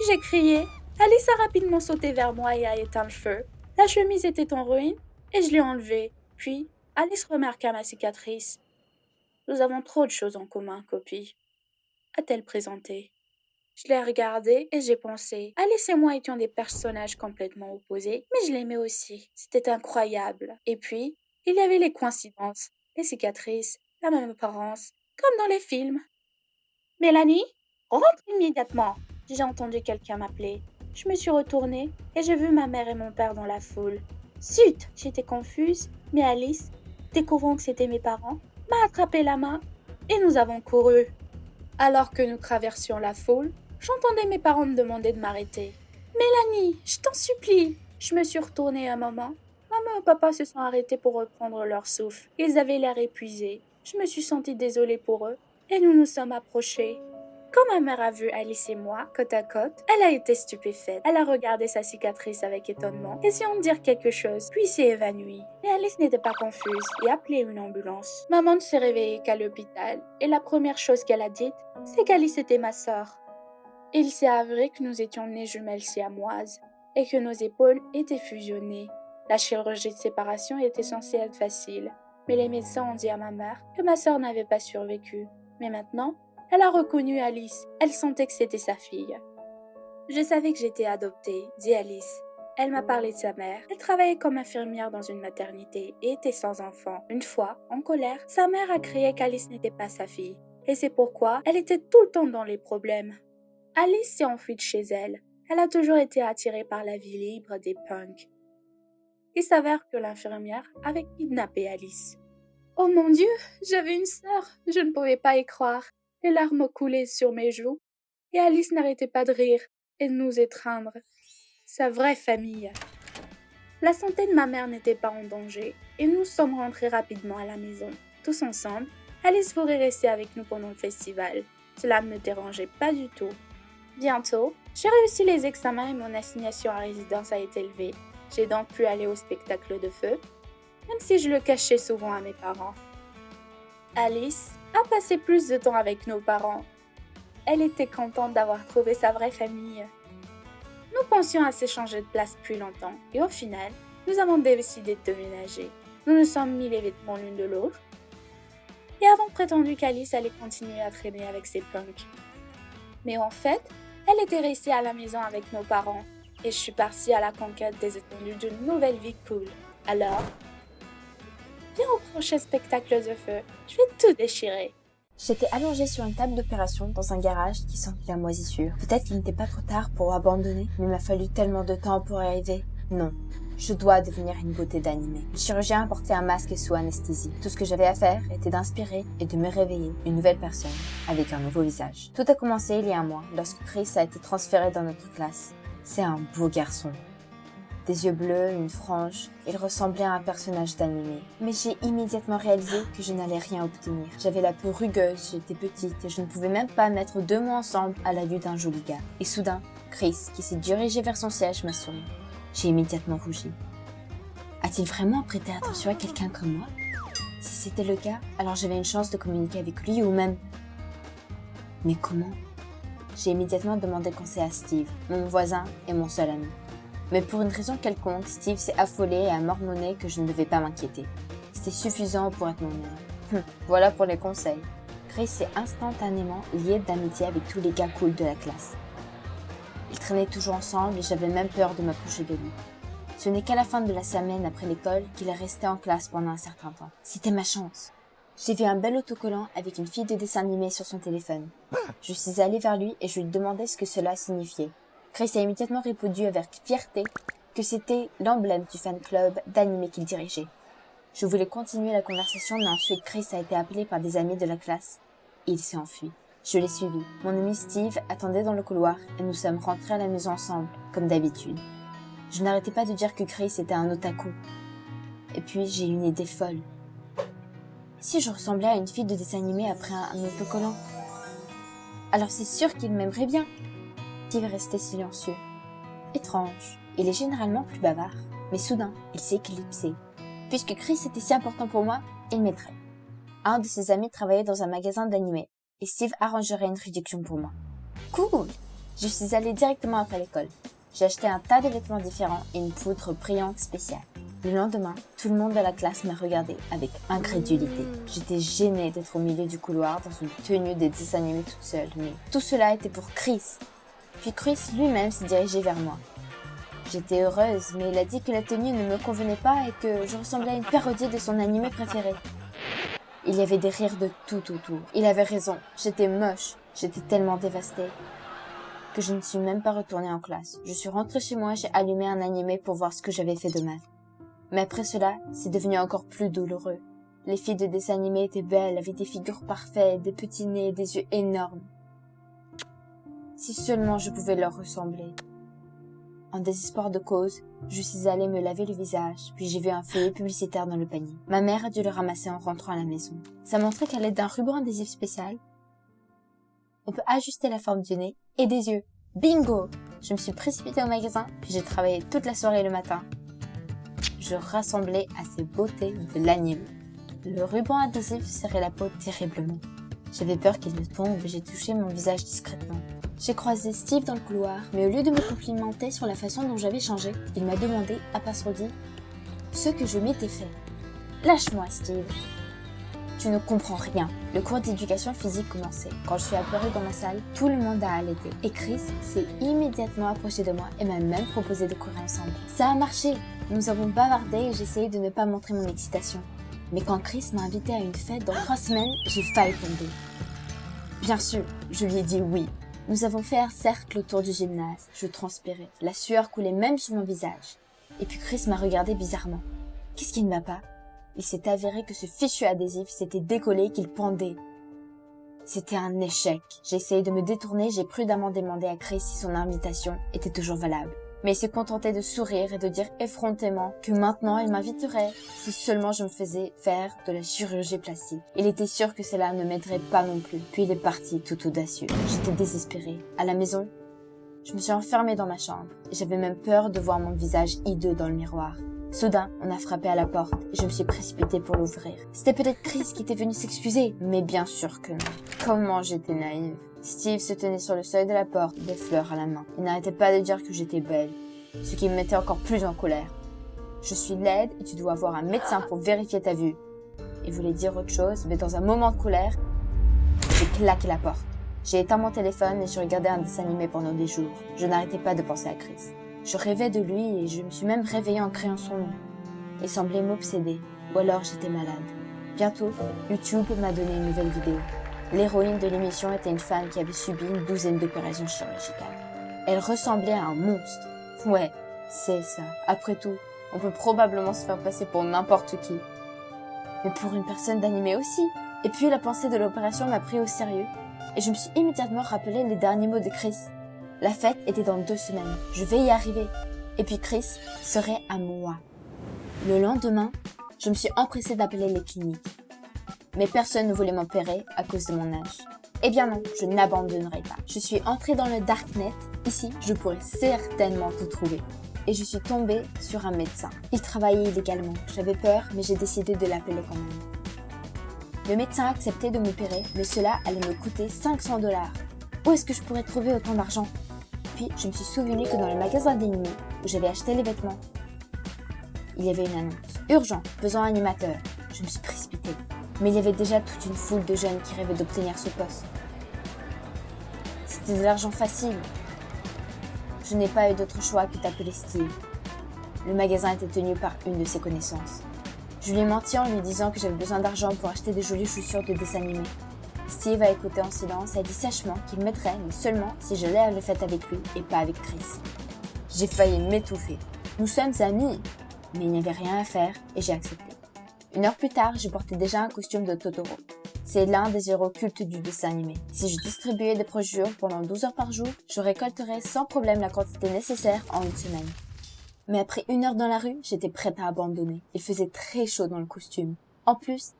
J'ai crié. Alice a rapidement sauté vers moi et a éteint le feu. La chemise était en ruine, et je l'ai enlevée. Puis, Alice remarqua ma cicatrice. Nous avons trop de choses en commun, copie, a-t-elle présenté. Je l'ai regardée et j'ai pensé. Alice et moi étions des personnages complètement opposés, mais je l'aimais aussi. C'était incroyable. Et puis, il y avait les coïncidences, les cicatrices, la même apparence, comme dans les films. Mélanie, rentre immédiatement. J'ai entendu quelqu'un m'appeler. Je me suis retournée et j'ai vu ma mère et mon père dans la foule. Zut! J'étais confuse, mais Alice, découvrant que c'était mes parents, m'a attrapé la main et nous avons couru. Alors que nous traversions la foule, j'entendais mes parents me demander de m'arrêter. Mélanie, je t'en supplie. Je me suis retournée un moment. Maman et papa se sont arrêtés pour reprendre leur souffle. Ils avaient l'air épuisés. Je me suis sentie désolée pour eux et nous nous sommes approchés. Quand ma mère a vu Alice et moi, côte à côte, elle a été stupéfaite. Elle a regardé sa cicatrice avec étonnement, essayant de dire quelque chose, puis s'est évanouie. Mais Alice n'était pas confuse et a appelé une ambulance. Maman ne s'est réveillée qu'à l'hôpital, et la première chose qu'elle a dite, c'est qu'Alice était ma sœur. Il s'est avéré que nous étions nées jumelles siamoises, et que nos épaules étaient fusionnées. La chirurgie de séparation était censée être facile, mais les médecins ont dit à ma mère que ma sœur n'avait pas survécu. Mais maintenant, elle a reconnu Alice. Elle sentait que c'était sa fille. Je savais que j'étais adoptée, dit Alice. Elle m'a parlé de sa mère. Elle travaillait comme infirmière dans une maternité et était sans enfant. Une fois, en colère, sa mère a crié qu'Alice n'était pas sa fille. Et c'est pourquoi elle était tout le temps dans les problèmes. Alice s'est enfuie de chez elle. Elle a toujours été attirée par la vie libre des punks. Il s'avère que l'infirmière avait kidnappé Alice. Oh mon Dieu, j'avais une sœur. Je ne pouvais pas y croire. Les larmes coulaient sur mes joues, et Alice n'arrêtait pas de rire et de nous étreindre. Sa vraie famille. La santé de ma mère n'était pas en danger, et nous sommes rentrés rapidement à la maison. Tous ensemble, Alice voulait rester avec nous pendant le festival. Cela ne me dérangeait pas du tout. Bientôt, j'ai réussi les examens et mon assignation à résidence a été levée. J'ai donc pu aller au spectacle de feu, même si je le cachais souvent à mes parents. Alice a passé plus de temps avec nos parents. Elle était contente d'avoir trouvé sa vraie famille. Nous pensions à s'échanger de place depuis longtemps et au final, nous avons décidé de déménager. Nous nous sommes mis les vêtements l'une de l'autre et avons prétendu qu'Alice allait continuer à traîner avec ses punks. Mais en fait, elle était restée à la maison avec nos parents et je suis partie à la conquête des étendues d'une nouvelle vie cool. Alors, viens au prochain spectacle de feu, je vais tout déchirer. J'étais allongée sur une table d'opération dans un garage qui sentait la moisissure. Peut-être qu'il n'était pas trop tard pour abandonner, mais il m'a fallu tellement de temps pour y arriver. Non, je dois devenir une beauté d'animé. Le chirurgien portait un masque sous anesthésie. Tout ce que j'avais à faire était d'inspirer et de me réveiller une nouvelle personne avec un nouveau visage. Tout a commencé il y a un mois, lorsque Chris a été transféré dans notre classe. C'est un beau garçon. Des yeux bleus, une frange, il ressemblait à un personnage d'animé. Mais j'ai immédiatement réalisé que je n'allais rien obtenir. J'avais la peau rugueuse, j'étais petite et je ne pouvais même pas mettre 2 mots ensemble à la vue d'un joli gars. Et soudain, Chris, qui s'est dirigé vers son siège, m'a souri. J'ai immédiatement rougi. A-t-il vraiment prêté attention à quelqu'un comme moi? Si c'était le cas, alors j'avais une chance de communiquer avec lui ou même... Mais comment? J'ai immédiatement demandé conseil à Steve, mon voisin et mon seul ami. Mais pour une raison quelconque, Steve s'est affolé et a mormonné que je ne devais pas m'inquiéter. C'était suffisant pour être mon ami. Voilà pour les conseils. Chris s'est instantanément lié d'amitié avec tous les gars cool de la classe. Ils traînaient toujours ensemble et j'avais même peur de m'approcher de lui. Ce n'est qu'à la fin de la semaine après l'école qu'il est resté en classe pendant un certain temps. C'était ma chance. J'ai vu un bel autocollant avec une fille de dessin animé sur son téléphone. Je suis allée vers lui et je lui demandais ce que cela signifiait. Chris a immédiatement répondu avec fierté que c'était l'emblème du fan club d'animé qu'il dirigeait. Je voulais continuer la conversation, mais ensuite Chris a été appelé par des amis de la classe et il s'est enfui. Je l'ai suivi. Mon ami Steve attendait dans le couloir et nous sommes rentrés à la maison ensemble, comme d'habitude. Je n'arrêtais pas de dire que Chris était un otaku. Et puis j'ai eu une idée folle. Si je ressemblais à une fille de dessin animé après un autocollant, alors c'est sûr qu'il m'aimerait bien. Steve restait silencieux. Étrange. Il est généralement plus bavard. Mais soudain, il s'est éclipsé. Puisque Chris était si important pour moi, il m'aiderait. Un de ses amis travaillait dans un magasin d'animé et Steve arrangerait une réduction pour moi. Cool! Je suis allée directement après l'école. J'ai acheté un tas de vêtements différents et une poudre brillante spéciale. Le lendemain, tout le monde de la classe m'a regardé avec incrédulité. J'étais gênée d'être au milieu du couloir dans une tenue de dessin animé toute seule, mais tout cela était pour Chris. Puis Chris lui-même s'est dirigé vers moi. J'étais heureuse, mais il a dit que la tenue ne me convenait pas et que je ressemblais à une parodie de son animé préféré. Il y avait des rires de tout autour. Il avait raison, j'étais moche, j'étais tellement dévastée que je ne suis même pas retournée en classe. Je suis rentrée chez moi, j'ai allumé un animé pour voir ce que j'avais fait de mal. Mais après cela, c'est devenu encore plus douloureux. Les filles de dessin animé étaient belles, avaient des figures parfaites, des petits nez, des yeux énormes. Si seulement je pouvais leur ressembler. En désespoir de cause, je suis allée me laver le visage, puis j'ai vu un feuillet publicitaire dans le panier. Ma mère a dû le ramasser en rentrant à la maison. Ça montrait qu'à l'aide d'un ruban adhésif spécial, on peut ajuster la forme du nez et des yeux. Bingo! Je me suis précipitée au magasin, puis j'ai travaillé toute la soirée et le matin. Je rassemblais à ces beautés de l'anime. Le ruban adhésif serrait la peau terriblement. J'avais peur qu'il ne tombe et j'ai touché mon visage discrètement. J'ai croisé Steve dans le couloir, mais au lieu de me complimenter sur la façon dont j'avais changé, il m'a demandé, abasourdi, ce que je m'étais fait. Lâche-moi, Steve. Tu ne comprends rien. Le cours d'éducation physique commençait. Quand je suis apparue dans ma salle, tout le monde a allaité. Et Chris s'est immédiatement approché de moi et m'a même proposé de courir ensemble. Ça a marché. Nous avons bavardé et j'ai essayé de ne pas montrer mon excitation. Mais quand Chris m'a invité à une fête dans 3 semaines, j'ai failli tomber. Bien sûr, je lui ai dit oui. Nous avons fait un cercle autour du gymnase. Je transpirais. La sueur coulait même sur mon visage. Et puis Chris m'a regardé bizarrement. Qu'est-ce qui ne va pas? Il s'est avéré que ce fichu adhésif s'était décollé et qu'il pendait. C'était un échec. J'ai essayé de me détourner, j'ai prudemment demandé à Chris si son invitation était toujours valable. Mais il s'est contenté de sourire et de dire effrontément que maintenant il m'inviterait si seulement je me faisais faire de la chirurgie plastique. Il était sûr que cela ne m'aiderait pas non plus. Puis il est parti tout audacieux. J'étais désespérée. À la maison, Je me suis enfermée dans ma chambre et j'avais même peur de voir mon visage hideux dans le miroir. Soudain, on a frappé à la porte et je me suis précipitée pour l'ouvrir. C'était peut-être Chris qui était venu s'excuser, mais bien sûr que non. Comment j'étais naïve. Steve se tenait sur le seuil de la porte, des fleurs à la main. Il n'arrêtait pas de dire que j'étais belle, ce qui me mettait encore plus en colère. Je suis laide et tu dois voir un médecin pour vérifier ta vue. Il voulait dire autre chose, mais dans un moment de colère, j'ai claqué la porte. J'ai éteint mon téléphone et je regardais un dessin animé pendant des jours. Je n'arrêtais pas de penser à Chris. Je rêvais de lui et je me suis même réveillée en criant son nom. Il semblait m'obséder, ou alors j'étais malade. Bientôt, YouTube m'a donné une nouvelle vidéo. L'héroïne de l'émission était une femme qui avait subi une 12aine d'opérations chirurgicales. Elle ressemblait à un monstre. Ouais, c'est ça. Après tout, on peut probablement se faire passer pour n'importe qui. Mais pour une personne d'animé aussi. Et puis la pensée de l'opération m'a pris au sérieux. Et je me suis immédiatement rappelé les derniers mots de Chris. La fête était dans 2 semaines. Je vais y arriver. Et puis Chris serait à moi. Le lendemain, je me suis empressée d'appeler les cliniques. Mais personne ne voulait m'opérer à cause de mon âge. Eh bien non, je n'abandonnerai pas. Je suis entrée dans le darknet. Ici, je pourrais certainement tout trouver. Et je suis tombée sur un médecin. Il travaillait illégalement. J'avais peur, mais j'ai décidé de l'appeler quand même. Le médecin a accepté de m'opérer, mais cela allait me coûter 500 $. Où est-ce que je pourrais trouver autant d'argent? Puis, je me suis souvenu que dans le magasin d'animés, où j'avais acheté les vêtements, il y avait une annonce. Urgent, besoin animateur. Je me suis précipitée. Mais il y avait déjà toute une foule de jeunes qui rêvaient d'obtenir ce poste. C'était de l'argent facile. Je n'ai pas eu d'autre choix que d'appeler Steve. Le magasin était tenu par une de ses connaissances. Je lui ai menti en lui disant que j'avais besoin d'argent pour acheter des jolies chaussures de dessin animé. Steve a écouté en silence et a dit sèchement qu'il m'aiderait, mais seulement si je l'ai à le fait avec lui et pas avec Chris. J'ai failli m'étouffer. Nous sommes amis, mais il n'y avait rien à faire et j'ai accepté. 1 heure plus tard, je portais déjà un costume de Totoro. C'est l'un des héros cultes du dessin animé. Si je distribuais des brochures pendant 12 heures par jour, je récolterais sans problème la quantité nécessaire en 1 semaine. Mais après 1 heure dans la rue, j'étais prête à abandonner. Il faisait très chaud dans le costume. En plus,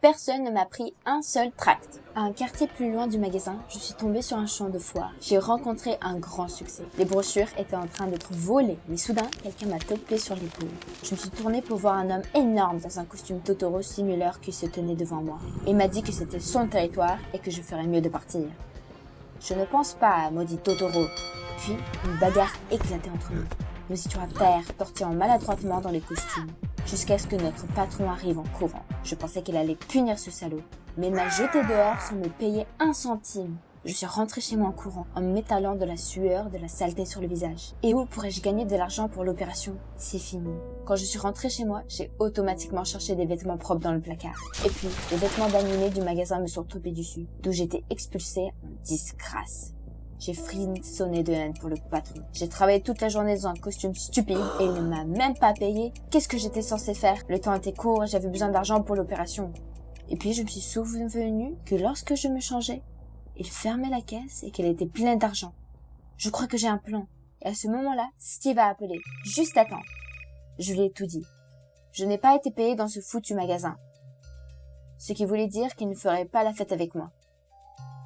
personne ne m'a pris un seul tract. À un quartier plus loin du magasin, je suis tombée sur un champ de foire. J'ai rencontré un grand succès. Les brochures étaient en train d'être volées, mais soudain, quelqu'un m'a tapé sur l'épaule. Je me suis tournée pour voir un homme énorme dans un costume Totoro similaire qui se tenait devant moi. Il m'a dit que c'était son territoire et que je ferais mieux de partir. Je ne pense pas, maudit Totoro. Puis, une bagarre éclatait entre nous. Nous étions à terre, tortillant maladroitement dans les costumes, jusqu'à ce que notre patron arrive en courant. Je pensais qu'il allait punir ce salaud, mais il m'a jeté dehors sans me payer 1 centime. Je suis rentrée chez moi en courant, en m'étalant de la sueur, de la saleté sur le visage. Et où pourrais-je gagner de l'argent pour l'opération? C'est fini. Quand je suis rentrée chez moi, j'ai automatiquement cherché des vêtements propres dans le placard. Et puis, les vêtements d'animé du magasin me sont tombés dessus, d'où j'étais expulsée en disgrâce. J'ai frissonné de haine pour le patron. J'ai travaillé toute la journée dans un costume stupide et il ne m'a même pas payé. Qu'est-ce que j'étais censée faire? Le temps était court et j'avais besoin d'argent pour l'opération. Et puis je me suis souvenue que lorsque je me changeais, il fermait la caisse et qu'elle était pleine d'argent. Je crois que j'ai un plan. Et à ce moment-là, Steve a appelé. Juste à temps. Je lui ai tout dit. Je n'ai pas été payée dans ce foutu magasin. Ce qui voulait dire qu'il ne ferait pas la fête avec moi.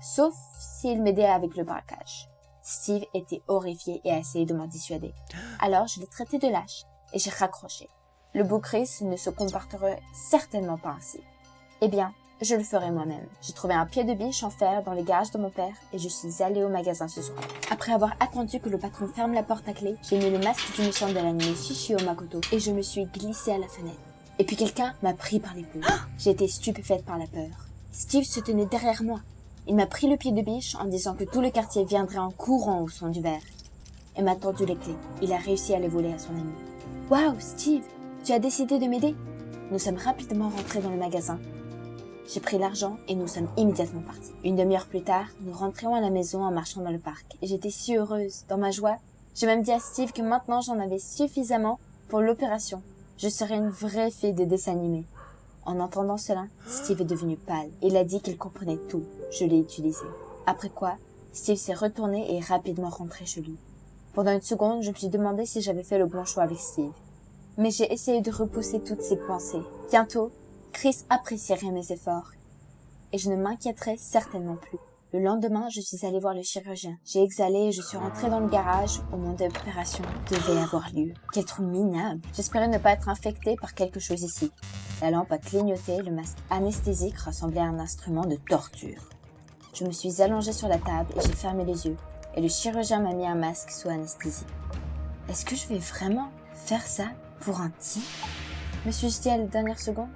Sauf s'il m'aidait avec le braquage. Steve était horrifié et a essayé de m'en dissuader. Alors je l'ai traité de lâche et j'ai raccroché. Le beau Chris ne se comporterait certainement pas ainsi. Eh bien, je le ferai moi-même. J'ai trouvé un pied de biche en fer dans les garages de mon père et je suis allée au magasin ce soir. Après avoir attendu que le patron ferme la porte à clé, j'ai mis le masque du méchant de l'anime Shishio Makoto et je me suis glissée à la fenêtre. Et puis quelqu'un m'a pris par l'épaule. J'ai été stupéfaite par la peur. Steve se tenait derrière moi. Il m'a pris le pied de biche en disant que tout le quartier viendrait en courant au son du verre. Et m'a tendu les clés. Il a réussi à les voler à son ami. « Waouh, Steve, tu as décidé de m'aider ?» Nous sommes rapidement rentrés dans le magasin. J'ai pris l'argent et nous sommes immédiatement partis. 1 demi-heure plus tard, nous rentrions à la maison en marchant dans le parc. Et j'étais si heureuse. Dans ma joie, j'ai même dit à Steve que maintenant j'en avais suffisamment pour l'opération. Je serais une vraie fille de dessin animé. En entendant cela, Steve est devenu pâle. Il a dit qu'il comprenait tout. Je l'ai utilisé. Après quoi, Steve s'est retourné et est rapidement rentré chez lui. Pendant 1 seconde, je me suis demandé si j'avais fait le bon choix avec Steve. Mais j'ai essayé de repousser toutes ces pensées. Bientôt, Chris apprécierait mes efforts. Et je ne m'inquiéterai certainement plus. Le lendemain, je suis allée voir le chirurgien. J'ai exhalé et je suis rentrée dans le garage où mon opération devait avoir lieu. Quel trou minable! J'espérais ne pas être infectée par quelque chose ici. La lampe a clignoté, le masque anesthésique ressemblait à un instrument de torture. Je me suis allongée sur la table et j'ai fermé les yeux. Et le chirurgien m'a mis un masque sous anesthésie. Est-ce que je vais vraiment faire ça pour un type? Me suis-je dit à la dernière seconde?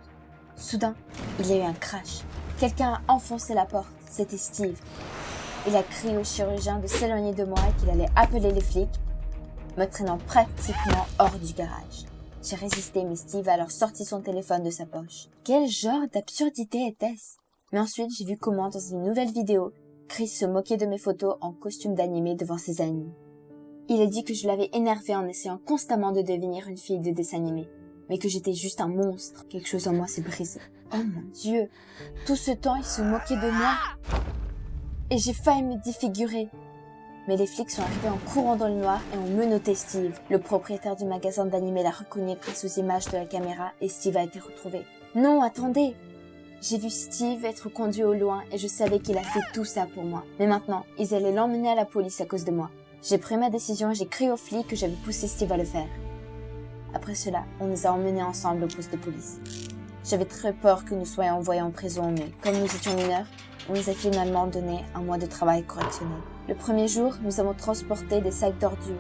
Soudain, il y a eu un crash. Quelqu'un a enfoncé la porte. C'était Steve. Il a crié au chirurgien de s'éloigner de moi et qu'il allait appeler les flics, me traînant pratiquement hors du garage. J'ai résisté, mais Steve a alors sorti son téléphone de sa poche. Quel genre d'absurdité était-ce? Mais ensuite, j'ai vu comment, dans une nouvelle vidéo, Chris se moquait de mes photos en costume d'animé devant ses amis. Il a dit que je l'avais énervé en essayant constamment de devenir une fille de dessin animé, mais que j'étais juste un monstre. Quelque chose en moi s'est brisé. Oh mon Dieu! Tout ce temps, il se moquait de moi. Et j'ai failli me défigurer. Mais les flics sont arrivés en courant dans le noir et ont menotté Steve. Le propriétaire du magasin d'animé l'a reconnu grâce aux images de la caméra et Steve a été retrouvé. Non, attendez! J'ai vu Steve être conduit au loin et je savais qu'il a fait tout ça pour moi. Mais maintenant, ils allaient l'emmener à la police à cause de moi. J'ai pris ma décision et j'ai crié aux flics que j'avais poussé Steve à le faire. Après cela, on nous a emmenés ensemble au poste de police. J'avais très peur que nous soyons envoyés en prison, mais comme nous étions mineurs, on nous a finalement donné un mois de travail correctionnel. Le premier jour, nous avons transporté des sacs d'ordures.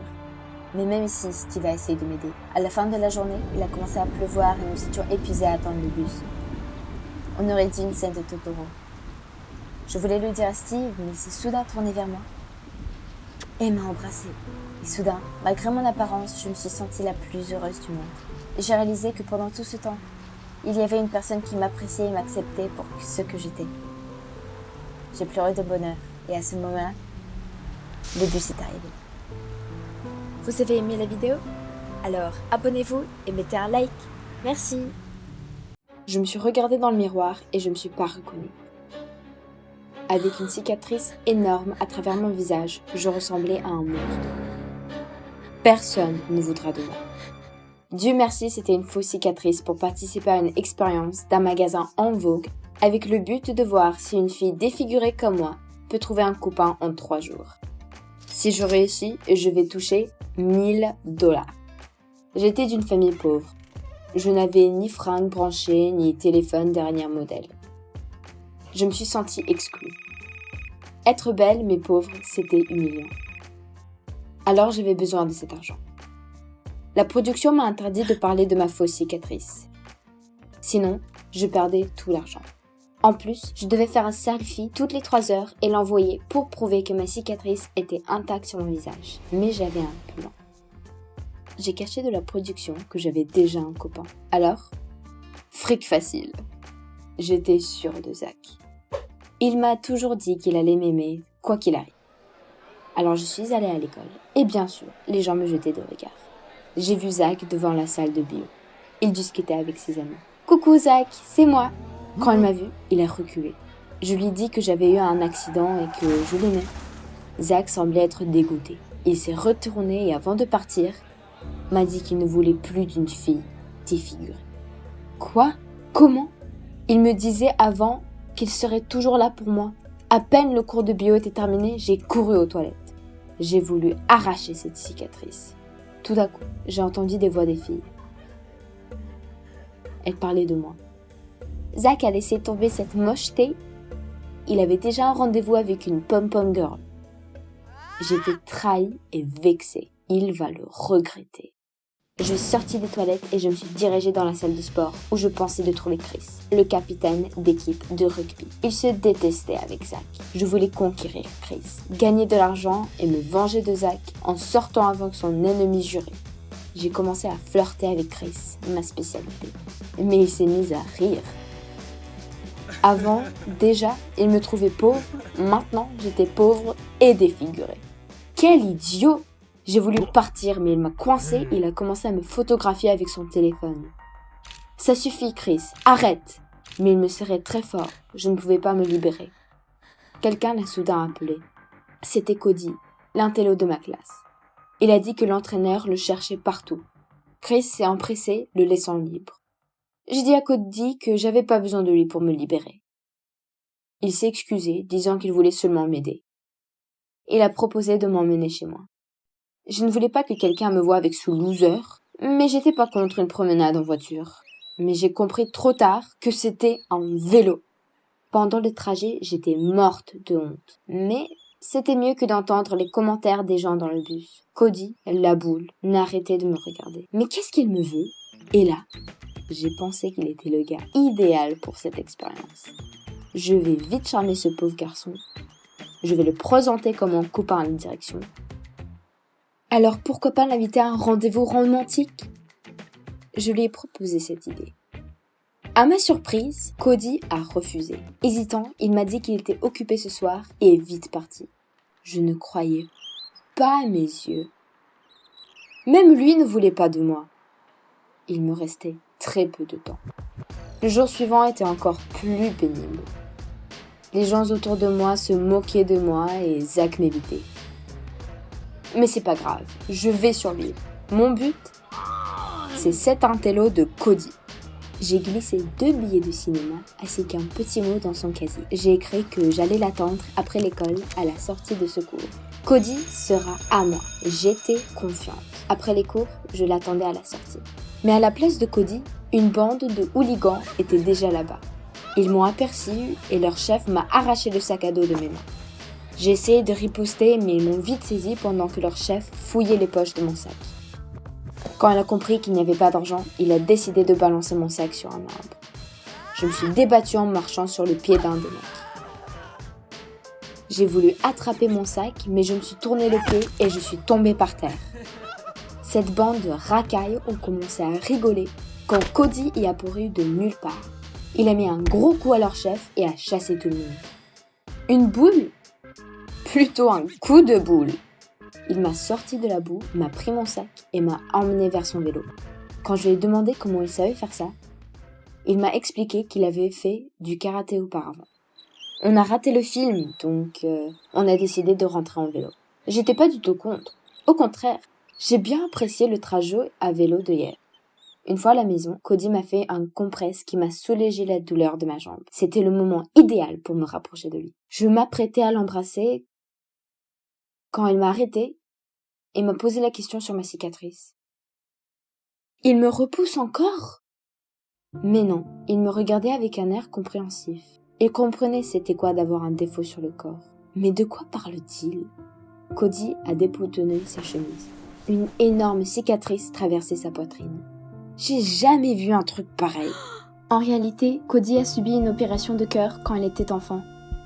Mais même ici, Steve a essayé de m'aider. À la fin de la journée, il a commencé à pleuvoir et nous étions épuisés à attendre le bus. On aurait dit une scène de Totoro. Je voulais le dire à Steve, mais il s'est soudain tourné vers moi et m'a embrassée. Et soudain, malgré mon apparence, je me suis sentie la plus heureuse du monde. Et j'ai réalisé que pendant tout ce temps, il y avait une personne qui m'appréciait et m'acceptait pour ce que j'étais. J'ai pleuré de bonheur, et à ce moment-là, le bus est arrivé. Vous avez aimé la vidéo? Alors, abonnez-vous et mettez un like. Merci. Je me suis regardée dans le miroir et je me suis pas reconnue. Avec une cicatrice énorme à travers mon visage, je ressemblais à un monstre. Personne ne voudra de moi. Dieu merci, c'était une fausse cicatrice pour participer à une expérience d'un magasin en vogue avec le but de voir si une fille défigurée comme moi peut trouver un copain en 3 jours. Si je réussis, je vais toucher $1000. J'étais d'une famille pauvre. Je n'avais ni fringues branchées, ni téléphone dernier modèle. Je me suis sentie exclue. Être belle mais pauvre, c'était humiliant. Alors j'avais besoin de cet argent. La production m'a interdit de parler de ma fausse cicatrice. Sinon, je perdais tout l'argent. En plus, je devais faire un selfie toutes les 3 heures et l'envoyer pour prouver que ma cicatrice était intacte sur mon visage. Mais j'avais un plan. J'ai caché de la production que j'avais déjà un copain. Alors, fric facile. J'étais sûre de Zach. Il m'a toujours dit qu'il allait m'aimer, quoi qu'il arrive. Alors je suis allée à l'école. Et bien sûr, les gens me jetaient des regards. J'ai vu Zach devant la salle de bio. Il discutait avec ses amis. « Coucou Zach, c'est moi !» Quand il m'a vu, il a reculé. Je lui ai dit que j'avais eu un accident et que je l'aimais. Zach semblait être dégoûté. Il s'est retourné et avant de partir, m'a dit qu'il ne voulait plus d'une fille défigurée. Quoi? Comment? Il me disait avant qu'il serait toujours là pour moi. À peine le cours de bio était terminé, j'ai couru aux toilettes. J'ai voulu arracher cette cicatrice. Tout d'un coup, j'ai entendu des voix des filles. Elles parlaient de moi. Zach a laissé tomber cette mocheté. Il avait déjà un rendez-vous avec une pom-pom girl. J'étais trahie et vexée. Il va le regretter. Je suis sortie des toilettes et je me suis dirigée dans la salle de sport où je pensais de trouver Chris, le capitaine d'équipe de rugby. Il se détestait avec Zach. Je voulais conquérir Chris, gagner de l'argent et me venger de Zach en sortant avant que son ennemi juré. J'ai commencé à flirter avec Chris, ma spécialité. Mais il s'est mis à rire. Avant, déjà, il me trouvait pauvre. Maintenant, j'étais pauvre et défigurée. Quel idiot! J'ai voulu partir, mais il m'a coincé. Il a commencé à me photographier avec son téléphone. Ça suffit, Chris. Arrête! Mais il me serrait très fort. Je ne pouvais pas me libérer. Quelqu'un l'a soudain appelé. C'était Cody, l'intello de ma classe. Il a dit que l'entraîneur le cherchait partout. Chris s'est empressé, le laissant libre. J'ai dit à Cody que j'avais pas besoin de lui pour me libérer. Il s'est excusé, disant qu'il voulait seulement m'aider. Il a proposé de m'emmener chez moi. Je ne voulais pas que quelqu'un me voie avec ce loser, mais j'étais pas contre une promenade en voiture. Mais j'ai compris trop tard que c'était en vélo. Pendant le trajet, j'étais morte de honte. Mais c'était mieux que d'entendre les commentaires des gens dans le bus. Cody, la boule, n'arrêtait de me regarder. Mais qu'est-ce qu'il me veut? Et là, j'ai pensé qu'il était le gars idéal pour cette expérience. Je vais vite charmer ce pauvre garçon. Je vais le présenter comme mon copain à la direction. Alors pourquoi pas l'inviter à un rendez-vous romantique? Je lui ai proposé cette idée. À ma surprise, Cody a refusé. Hésitant, il m'a dit qu'il était occupé ce soir et est vite parti. Je ne croyais pas à mes yeux. Même lui ne voulait pas de moi. Il me restait très peu de temps. Le jour suivant était encore plus pénible. Les gens autour de moi se moquaient de moi et Zach m'évitait. Mais c'est pas grave, je vais survivre. Mon but, c'est cet intello de Cody. J'ai glissé 2 billets de cinéma ainsi qu'un petit mot dans son casier. J'ai écrit que j'allais l'attendre après l'école à la sortie de secours. Cody sera à moi. J'étais confiante. Après les cours, je l'attendais à la sortie. Mais à la place de Cody, une bande de hooligans était déjà là-bas. Ils m'ont aperçu et leur chef m'a arraché le sac à dos de mes mains. J'ai essayé de riposter mais ils m'ont vite saisi pendant que leur chef fouillait les poches de mon sac. Quand il a compris qu'il n'y avait pas d'argent, il a décidé de balancer mon sac sur un arbre. Je me suis débattue en marchant sur le pied d'un des mecs. J'ai voulu attraper mon sac, mais je me suis tourné le pied et je suis tombée par terre. Cette bande de racailles ont commencé à rigoler quand Cody y apparut de nulle part. Il a mis un gros coup à leur chef et a chassé tout le monde. Une boule? Plutôt un coup de boule. Il m'a sorti de la boue, m'a pris mon sac et m'a emmené vers son vélo. Quand je lui ai demandé comment il savait faire ça, il m'a expliqué qu'il avait fait du karaté auparavant. On a raté le film, donc on a décidé de rentrer en vélo. J'étais pas du tout contre. Au contraire, j'ai bien apprécié le trajet à vélo de hier. Une fois à la maison, Cody m'a fait un compresse qui m'a soulagé la douleur de ma jambe. C'était le moment idéal pour me rapprocher de lui. Je m'apprêtais à l'embrasser quand il m'a arrêté et m'a posé la question sur ma cicatrice. Il me repousse encore? Mais non, il me regardait avec un air compréhensif. Il comprenait c'était quoi d'avoir un défaut sur le corps. Mais de quoi parle-t-il? Cody a déboutonné sa chemise. Une énorme cicatrice traversait sa poitrine. J'ai jamais vu un truc pareil. En réalité, Cody a subi une opération de cœur quand il était enfant.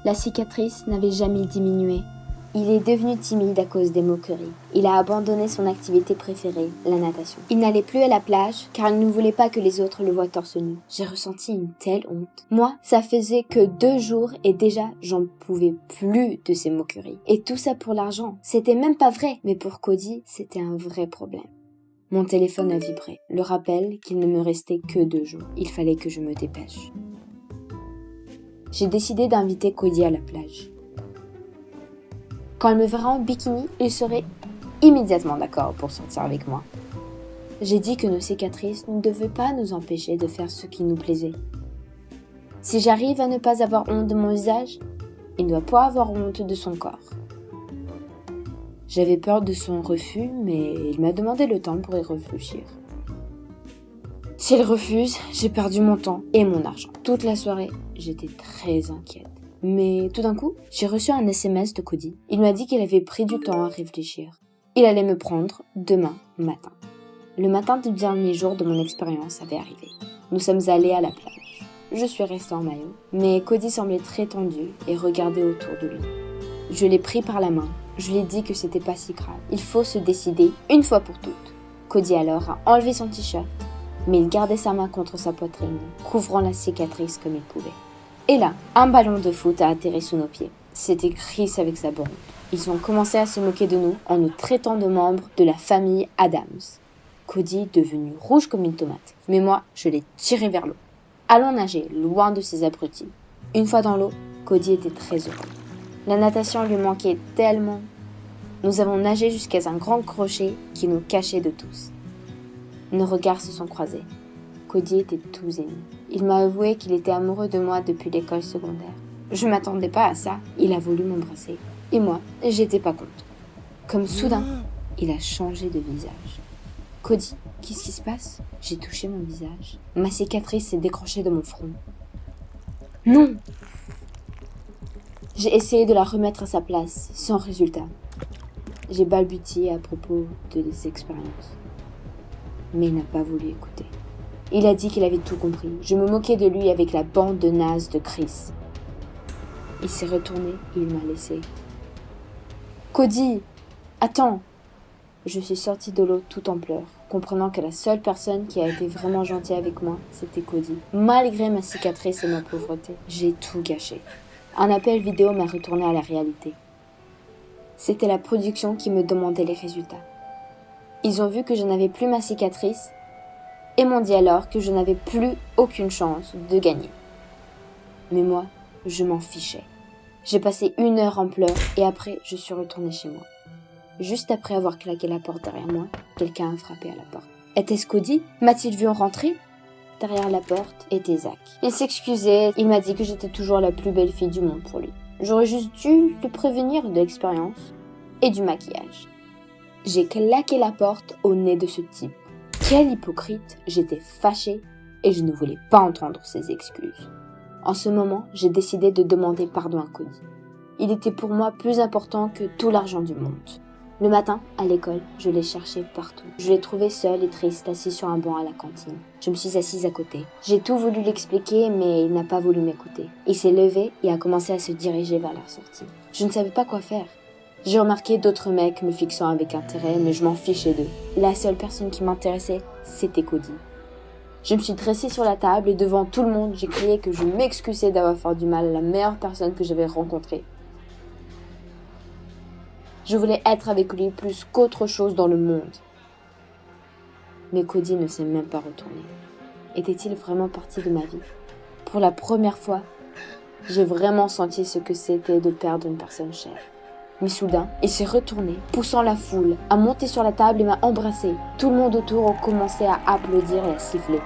La cicatrice n'avait jamais diminué. Il est devenu timide à cause des moqueries. Il a abandonné son activité préférée, la natation. Il n'allait plus à la plage car il ne voulait pas que les autres le voient torse nu. J'ai ressenti une telle honte. Moi, ça faisait que 2 jours et déjà j'en pouvais plus de ces moqueries. Et tout ça pour l'argent. C'était même pas vrai. Mais pour Cody, c'était un vrai problème. Mon téléphone a vibré. Le rappel qu'il ne me restait que 2 jours. Il fallait que je me dépêche. J'ai décidé d'inviter Cody à la plage. Quand il me verra en bikini, il serait immédiatement d'accord pour sortir avec moi. J'ai dit que nos cicatrices ne devaient pas nous empêcher de faire ce qui nous plaisait. Si j'arrive à ne pas avoir honte de mon visage, il ne doit pas avoir honte de son corps. J'avais peur de son refus, mais il m'a demandé le temps pour y réfléchir. S'il refuse, j'ai perdu mon temps et mon argent. Toute la soirée, j'étais très inquiète. Mais tout d'un coup, j'ai reçu un SMS de Cody. Il m'a dit qu'il avait pris du temps à réfléchir. Il allait me prendre demain matin. Le matin du dernier jour de mon expérience avait arrivé. Nous sommes allés à la plage. Je suis restée en maillot, mais Cody semblait très tendu et regardait autour de lui. Je l'ai pris par la main. Je lui ai dit que c'était pas si grave. Il faut se décider une fois pour toutes. Cody alors a enlevé son t-shirt, mais il gardait sa main contre sa poitrine, couvrant la cicatrice comme il pouvait. Et là, un ballon de foot a atterri sous nos pieds. C'était Chris avec sa bande. Ils ont commencé à se moquer de nous en nous traitant de membres de la famille Adams. Cody est devenu rouge comme une tomate, mais moi, je l'ai tiré vers l'eau. Allons nager, loin de ces abrutis. Une fois dans l'eau, Cody était très heureux. La natation lui manquait tellement. Nous avons nagé jusqu'à un grand crochet qui nous cachait de tous. Nos regards se sont croisés. Cody était tout ému. Il m'a avoué qu'il était amoureux de moi depuis l'école secondaire. Je m'attendais pas à ça. Il a voulu m'embrasser. Et moi, j'étais pas contre. Comme soudain, il a changé de visage. Cody, qu'est-ce qui se passe? J'ai touché mon visage. Ma cicatrice s'est décrochée de mon front. Non! J'ai essayé de la remettre à sa place, sans résultat. J'ai balbutié à propos de des expériences. Mais il n'a pas voulu écouter. Il a dit qu'il avait tout compris. Je me moquais de lui avec la bande de nazes de Chris. Il s'est retourné et il m'a laissé. Cody! Attends! Je suis sortie de l'eau tout en pleurs, comprenant que la seule personne qui a été vraiment gentille avec moi, c'était Cody. Malgré ma cicatrice et ma pauvreté, j'ai tout gâché. Un appel vidéo m'a retourné à la réalité. C'était la production qui me demandait les résultats. Ils ont vu que je n'avais plus ma cicatrice et m'ont dit alors que je n'avais plus aucune chance de gagner. Mais moi, je m'en fichais. J'ai passé 1 heure en pleurs et après, je suis retournée chez moi. Juste après avoir claqué la porte derrière moi, quelqu'un a frappé à la porte. Était-ce Cody? M'a-t-il vu en rentrer? Derrière la porte était Zach. Il s'excusait, il m'a dit que j'étais toujours la plus belle fille du monde pour lui. J'aurais juste dû le prévenir de l'expérience et du maquillage. J'ai claqué la porte au nez de ce type. Quel hypocrite! J'étais fâchée et je ne voulais pas entendre ses excuses. En ce moment, j'ai décidé de demander pardon à Cody. Il était pour moi plus important que tout l'argent du monde. Le matin, à l'école, je l'ai cherché partout. Je l'ai trouvé seul et triste, assis sur un banc à la cantine. Je me suis assise à côté. J'ai tout voulu l'expliquer, mais il n'a pas voulu m'écouter. Il s'est levé et a commencé à se diriger vers la sortie. Je ne savais pas quoi faire. J'ai remarqué d'autres mecs me fixant avec intérêt, mais je m'en fichais d'eux. La seule personne qui m'intéressait, c'était Cody. Je me suis dressée sur la table et devant tout le monde, j'ai crié que je m'excusais d'avoir fait du mal à la meilleure personne que j'avais rencontrée. Je voulais être avec lui plus qu'autre chose dans le monde. Mais Cody ne s'est même pas retourné. Était-il vraiment parti de ma vie? Pour la première fois, j'ai vraiment senti ce que c'était de perdre une personne chère. Mais soudain, il s'est retourné, poussant la foule, a monté sur la table et m'a embrassé. Tout le monde autour a commencé à applaudir et à siffler.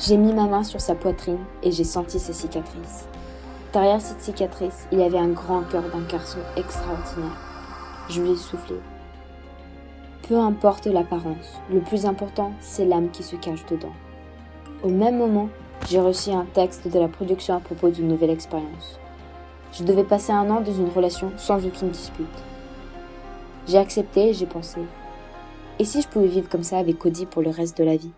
J'ai mis ma main sur sa poitrine et j'ai senti sa cicatrice. Derrière cette cicatrice, il y avait un grand cœur d'un garçon extraordinaire. Je lui ai soufflé. Peu importe l'apparence, le plus important, c'est l'âme qui se cache dedans. Au même moment, j'ai reçu un texte de la production à propos d'une nouvelle expérience. Je devais passer 1 an dans une relation sans aucune dispute. J'ai accepté et j'ai pensé. Et si je pouvais vivre comme ça avec Cody pour le reste de la vie?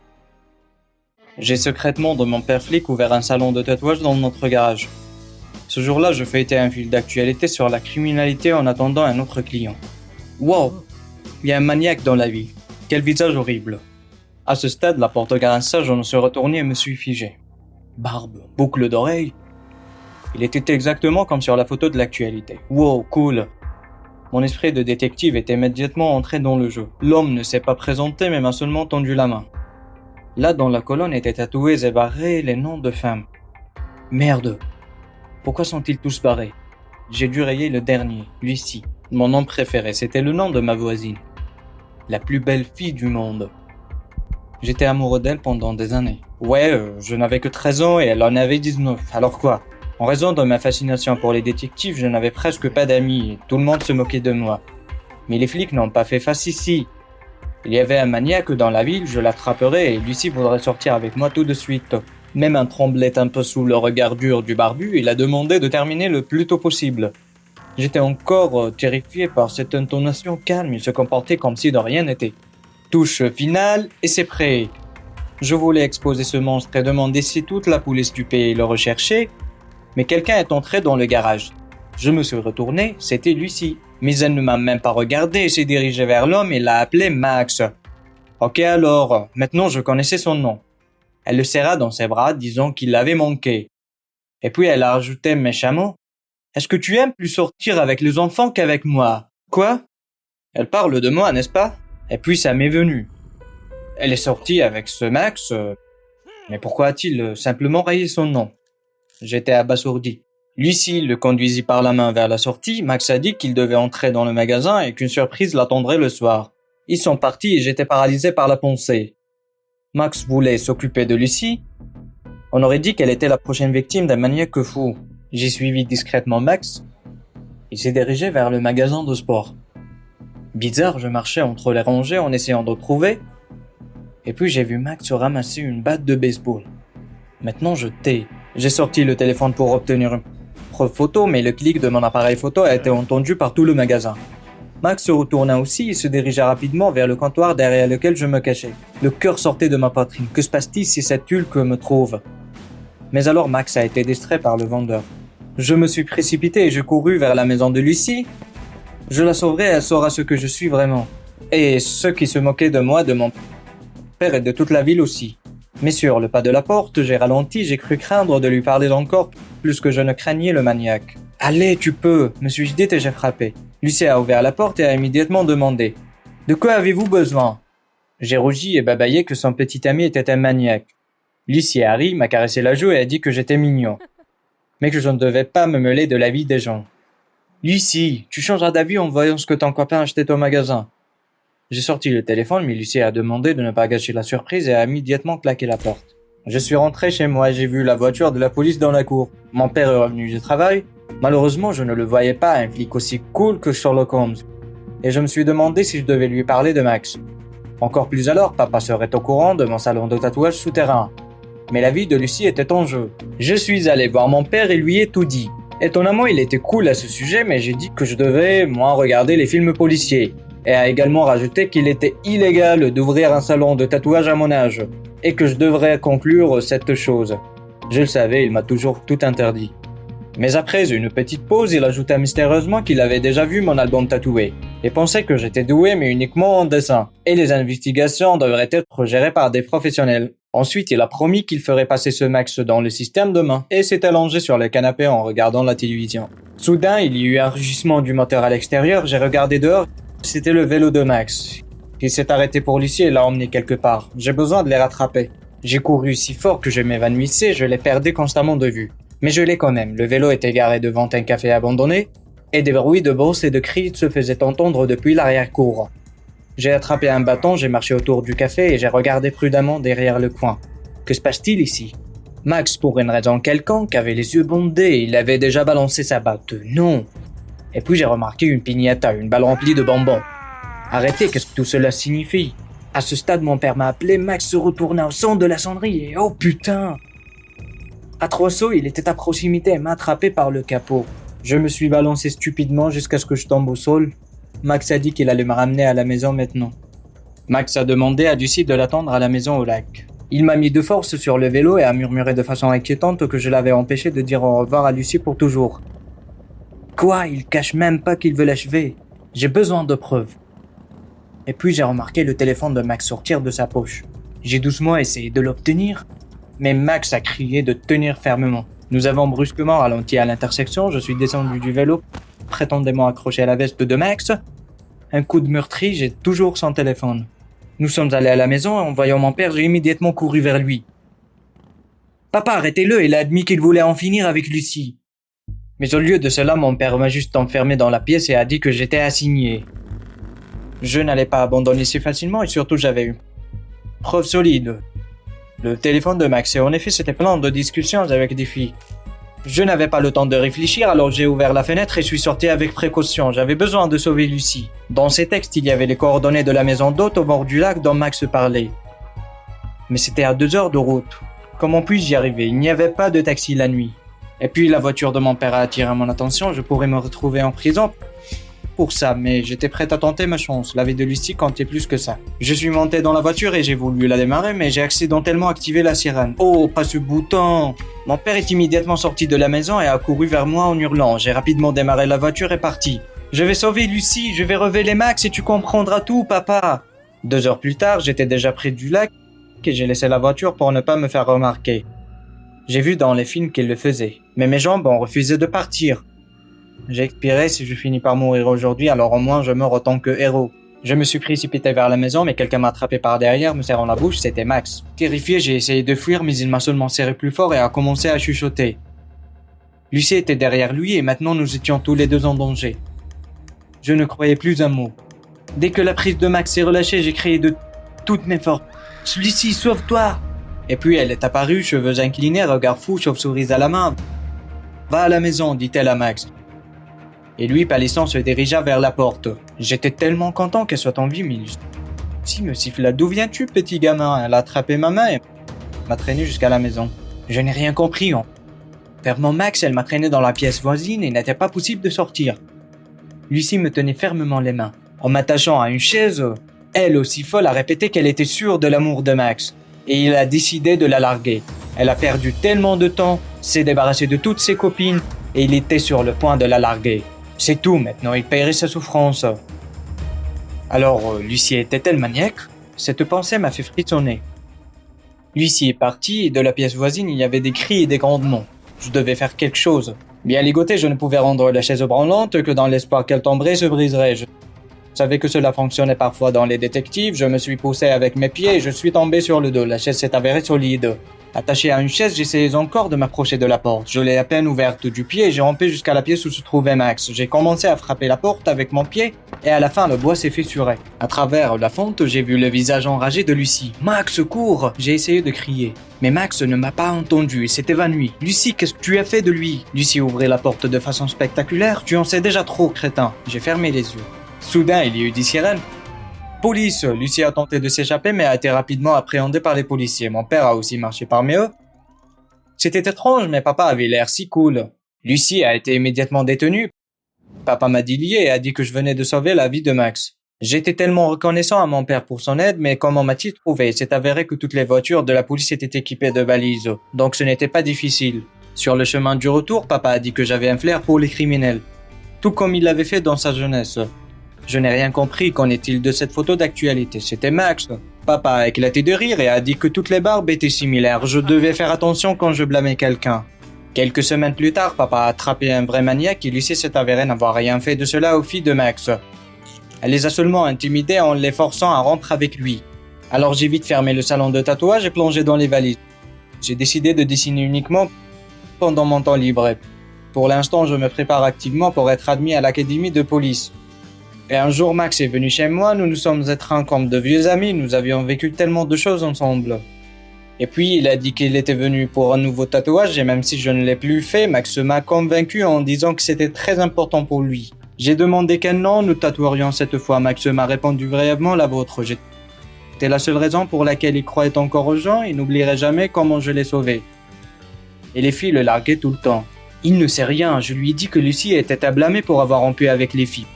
J'ai secrètement de mon père flic ouvert un salon de tatouage dans notre garage. Ce jour-là, je feuilletais un fil d'actualité sur la criminalité en attendant un autre client. Wow! Il y a un maniaque dans la vie. Quel visage horrible. À ce stade, la porte grinça, je me suis retourné et me suis figé. Barbe, boucle d'oreille. Il était exactement comme sur la photo de l'actualité. Wow, cool. Mon esprit de détective était immédiatement entré dans le jeu. L'homme ne s'est pas présenté mais m'a seulement tendu la main. Là, dans la colonne étaient tatoués et barrés les noms de femmes. Merde. Pourquoi sont-ils tous barrés? J'ai dû rayer le dernier, Lucie. Mon nom préféré, c'était le nom de ma voisine. La plus belle fille du monde. J'étais amoureux d'elle pendant des années. Ouais, je n'avais que 13 ans et elle en avait 19. Alors quoi? En raison de ma fascination pour les détectives, je n'avais presque pas d'amis et tout le monde se moquait de moi. Mais les flics n'ont pas fait face ici. Il y avait un maniaque dans la ville, je l'attraperai et Lucie voudrait sortir avec moi tout de suite. Même un tremblait un peu sous le regard dur du barbu, il a demandé de terminer le plus tôt possible. J'étais encore terrifié par cette intonation calme, il se comportait comme si de rien n'était. Touche finale et c'est prêt. Je voulais exposer ce monstre et demander si toute la police du pays le recherchait, mais quelqu'un est entré dans le garage. Je me suis retourné, c'était Lucie. Mais elle ne m'a même pas regardé et s'est dirigée vers l'homme et l'a appelé Max. Ok alors, maintenant je connaissais son nom. Elle le serra dans ses bras, disant qu'il l'avait manqué. Et puis elle a ajouté méchamment, « Est-ce que tu aimes plus sortir avec les enfants qu'avec moi ?»« Quoi ? Elle parle de moi, n'est-ce pas ? » Et puis ça m'est venu. Elle est sortie avec ce Max, mais pourquoi a-t-il simplement rayé son nom ? J'étais abasourdi. Lucie le conduisit par la main vers la sortie, Max a dit qu'il devait entrer dans le magasin et qu'une surprise l'attendrait le soir. Ils sont partis et j'étais paralysé par la pensée. Max voulait s'occuper de Lucie. On aurait dit qu'elle était la prochaine victime d'un maniaque fou. J'ai suivi discrètement Max. Il s'est dirigé vers le magasin de sport. Bizarre, je marchais entre les rangées en essayant de le trouver. Et puis j'ai vu Max ramasser une batte de baseball. Maintenant je tais. J'ai sorti le téléphone pour obtenir une preuve photo, mais le clic de mon appareil photo a été entendu par tout le magasin. Max se retourna aussi et se dirigea rapidement vers le comptoir derrière lequel je me cachais. Le cœur sortait de ma poitrine. Que se passe-t-il si cette Hulk me trouve? Mais alors Max a été distrait par le vendeur. Je me suis précipité et je courus vers la maison de Lucie. Je la sauverai, elle saura ce que je suis vraiment. Et ceux qui se moquaient de moi, de mon père et de toute la ville aussi. Mais sur le pas de la porte, j'ai ralenti, j'ai cru craindre de lui parler encore plus que je ne craignais le maniaque. « Allez, tu peux !» me suis-je dit et j'ai frappé. Lucie a ouvert la porte et a immédiatement demandé « De quoi avez-vous besoin ?» J'ai rougi et bâillé que son petit ami était un maniaque. Lucie a ri, m'a caressé la joue et a dit que j'étais mignon, mais que je ne devais pas me mêler de la vie des gens. « Lucie, tu changeras d'avis en voyant ce que ton copain a acheté au magasin. » J'ai sorti le téléphone, mais Lucie a demandé de ne pas gâcher la surprise et a immédiatement claqué la porte. Je suis rentré chez moi et j'ai vu la voiture de la police dans la cour. Mon père est revenu du travail. Malheureusement, je ne le voyais pas, un flic aussi cool que Sherlock Holmes. Et je me suis demandé si je devais lui parler de Max. Encore plus alors, papa serait au courant de mon salon de tatouage souterrain. Mais la vie de Lucie était en jeu. Je suis allé voir mon père et lui ai tout dit. Étonnamment, il était cool à ce sujet, mais j'ai dit que je devais, moi, regarder les films policiers. Et a également rajouté qu'il était illégal d'ouvrir un salon de tatouage à mon âge, et que je devrais conclure cette chose. Je le savais, il m'a toujours tout interdit. Mais après une petite pause, il ajouta mystérieusement qu'il avait déjà vu mon album tatoué, et pensait que j'étais doué mais uniquement en dessin, et les investigations devraient être gérées par des professionnels. Ensuite, il a promis qu'il ferait passer ce Max dans le système demain, et s'est allongé sur le canapé en regardant la télévision. Soudain, il y eut un rugissement du moteur à l'extérieur, j'ai regardé dehors. C'était le vélo de Max. Il s'est arrêté pour Lucie et l'a emmené quelque part. J'ai besoin de les rattraper. J'ai couru si fort que je m'évanouissais, je les perdais constamment de vue. Mais je l'ai quand même. Le vélo était garé devant un café abandonné et des bruits de bosses et de cris se faisaient entendre depuis l'arrière-cour. J'ai attrapé un bâton, j'ai marché autour du café et j'ai regardé prudemment derrière le coin. Que se passe-t-il ici? Max, pour une raison quelconque, avait les yeux bandés. Il avait déjà balancé sa batte. Non. Et puis j'ai remarqué une piñata, une balle remplie de bonbons. Arrêtez, qu'est-ce que tout cela signifie? À ce stade, mon père m'a appelé, Max se retourna au centre de la sonnerie et oh putain! À 3 sauts, il était à proximité et m'a attrapé par le capot. Je me suis balancé stupidement jusqu'à ce que je tombe au sol. Max a dit qu'il allait me ramener à la maison maintenant. Max a demandé à Lucie de l'attendre à la maison au lac. Il m'a mis de force sur le vélo et a murmuré de façon inquiétante que je l'avais empêché de dire au revoir à Lucie pour toujours. Quoi? Il cache même pas qu'il veut l'achever. J'ai besoin de preuves. Et puis j'ai remarqué le téléphone de Max sortir de sa poche. J'ai doucement essayé de l'obtenir, mais Max a crié de tenir fermement. Nous avons brusquement ralenti à l'intersection, je suis descendu du vélo, prétendument accroché à la veste de Max. Un coup de meurtrier, j'ai toujours son téléphone. Nous sommes allés à la maison et en voyant mon père, j'ai immédiatement couru vers lui. Papa, arrêtez-le, il a admis qu'il voulait en finir avec Lucie. Mais au lieu de cela, mon père m'a juste enfermé dans la pièce et a dit que j'étais assigné. Je n'allais pas abandonner si facilement et surtout j'avais une preuve solide. Le téléphone de Max et en effet c'était plein de discussions avec des filles. Je n'avais pas le temps de réfléchir alors j'ai ouvert la fenêtre et suis sorti avec précaution. J'avais besoin de sauver Lucie. Dans ces textes, il y avait les coordonnées de la maison d'hôte au bord du lac dont Max parlait. Mais c'était à 2 heures de route. Comment puis-je y arriver? Il n'y avait pas de taxi la nuit. Et puis la voiture de mon père a attiré mon attention, je pourrais me retrouver en prison pour ça, mais j'étais prêt à tenter ma chance, la vie de Lucie comptait plus que ça. Je suis monté dans la voiture et j'ai voulu la démarrer, mais j'ai accidentellement activé la sirène. Oh, pas ce bouton! Mon père est immédiatement sorti de la maison et a couru vers moi en hurlant. J'ai rapidement démarré la voiture et parti. Je vais sauver Lucie, je vais révéler Max et tu comprendras tout, papa! 2 heures plus tard, j'étais déjà près du lac et j'ai laissé la voiture pour ne pas me faire remarquer. J'ai vu dans les films qu'il le faisait, mais mes jambes ont refusé de partir. J'ai expiré, si je finis par mourir aujourd'hui, alors au moins je meurs autant que héros. Je me suis précipité vers la maison, mais quelqu'un m'a attrapé par derrière, me serrant la bouche, c'était Max. Terrifié, j'ai essayé de fuir, mais il m'a seulement serré plus fort et a commencé à chuchoter. Lucie était derrière lui et maintenant nous étions tous les deux en danger. Je ne croyais plus un mot. Dès que la prise de Max s'est relâchée, j'ai crié de toutes mes forces. « Lucie, sauve-toi !» Et puis elle est apparue, cheveux inclinés, regard fou, chauve-souris à la main. Va à la maison, dit-elle à Max. Et lui, pâlissant, se dirigea vers la porte. J'étais tellement content qu'elle soit en vie, mais Lucie me siffla. D'où viens-tu, petit gamin? Elle a attrapé ma main et m'a traîné jusqu'à la maison. Je n'ai rien compris. En fermant Max, elle m'a traîné dans la pièce voisine et il n'était pas possible de sortir. Lucie me tenait fermement les mains. En m'attachant à une chaise, elle, aussi folle, a répété qu'elle était sûre de l'amour de Max. Et il a décidé de la larguer. Elle a perdu tellement de temps, s'est débarrassée de toutes ses copines et il était sur le point de la larguer. C'est tout maintenant, il paierait sa souffrance. Alors, Lucie était-elle maniaque? Cette pensée m'a fait frissonner. Lucie est partie et de la pièce voisine, il y avait des cris et des grondements. Je devais faire quelque chose. Bien ligoté, je ne pouvais rendre la chaise branlante que dans l'espoir qu'elle tomberait et se briserait. Je savais que cela fonctionnait parfois dans les détectives. Je me suis poussé avec mes pieds et je suis tombé sur le dos. La chaise s'est avérée solide. Attaché à une chaise, j'essayais encore de m'approcher de la porte. Je l'ai à peine ouverte du pied et j'ai rampé jusqu'à la pièce où se trouvait Max. J'ai commencé à frapper la porte avec mon pied et à la fin, le bois s'est fissuré. À travers la fente, j'ai vu le visage enragé de Lucie. « Max, cours !» J'ai essayé de crier. Mais Max ne m'a pas entendu et s'est évanoui. « Lucie, qu'est-ce que tu as fait de lui ?» Lucie ouvrait la porte de façon spectaculaire. « Tu en sais déjà trop, crétin !» J'ai fermé les yeux. Soudain, il y a eu des sirènes. Police! Lucie a tenté de s'échapper mais a été rapidement appréhendée par les policiers. Mon père a aussi marché parmi eux. C'était étrange, mais papa avait l'air si cool. Lucie a été immédiatement détenue. Papa m'a dit lié et a dit que je venais de sauver la vie de Max. J'étais tellement reconnaissant à mon père pour son aide, mais comment m'a-t-il trouvé? Il s'est avéré que toutes les voitures de la police étaient équipées de balises, donc ce n'était pas difficile. Sur le chemin du retour, papa a dit que j'avais un flair pour les criminels, tout comme il l'avait fait dans sa jeunesse. Je n'ai rien compris, qu'en est-il de cette photo d'actualité? C'était Max. Papa a éclaté de rire et a dit que toutes les barbes étaient similaires. Je devais faire attention quand je blâmais quelqu'un. Quelques semaines plus tard, papa a attrapé un vrai maniaque et Lucie s'est avéré n'avoir rien fait de cela aux filles de Max. Elle les a seulement intimidées en les forçant à rompre avec lui. Alors j'ai vite fermé le salon de tatouage et plongé dans les valises. J'ai décidé de dessiner uniquement pendant mon temps libre. Pour l'instant, je me prépare activement pour être admis à l'académie de police. Et un jour, Max est venu chez moi, nous nous sommes étreints comme de vieux amis, nous avions vécu tellement de choses ensemble. Et puis, il a dit qu'il était venu pour un nouveau tatouage, et même si je ne l'ai plus fait, Max m'a convaincu en disant que c'était très important pour lui. J'ai demandé quel nom nous tatouerions cette fois. Max m'a répondu brièvement la vôtre. C'était la seule raison pour laquelle il croyait encore aux gens et n'oublierait jamais comment je l'ai sauvé. Et les filles le larguaient tout le temps. Il ne sait rien, je lui ai dit que Lucie était à blâmer pour avoir rompu avec les filles.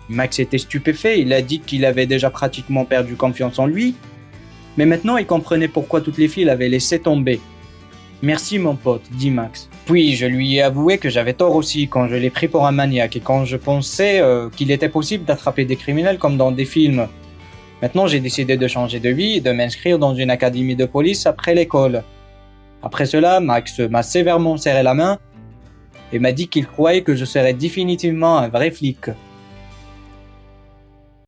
Max était stupéfait, il a dit qu'il avait déjà pratiquement perdu confiance en lui, mais maintenant il comprenait pourquoi toutes les filles l'avaient laissé tomber. « Merci mon pote », dit Max. Puis je lui ai avoué que j'avais tort aussi quand je l'ai pris pour un maniaque et quand je pensais qu'il était possible d'attraper des criminels comme dans des films. Maintenant j'ai décidé de changer de vie et de m'inscrire dans une académie de police après l'école. Après cela, Max m'a sévèrement serré la main et m'a dit qu'il croyait que je serais définitivement un vrai flic.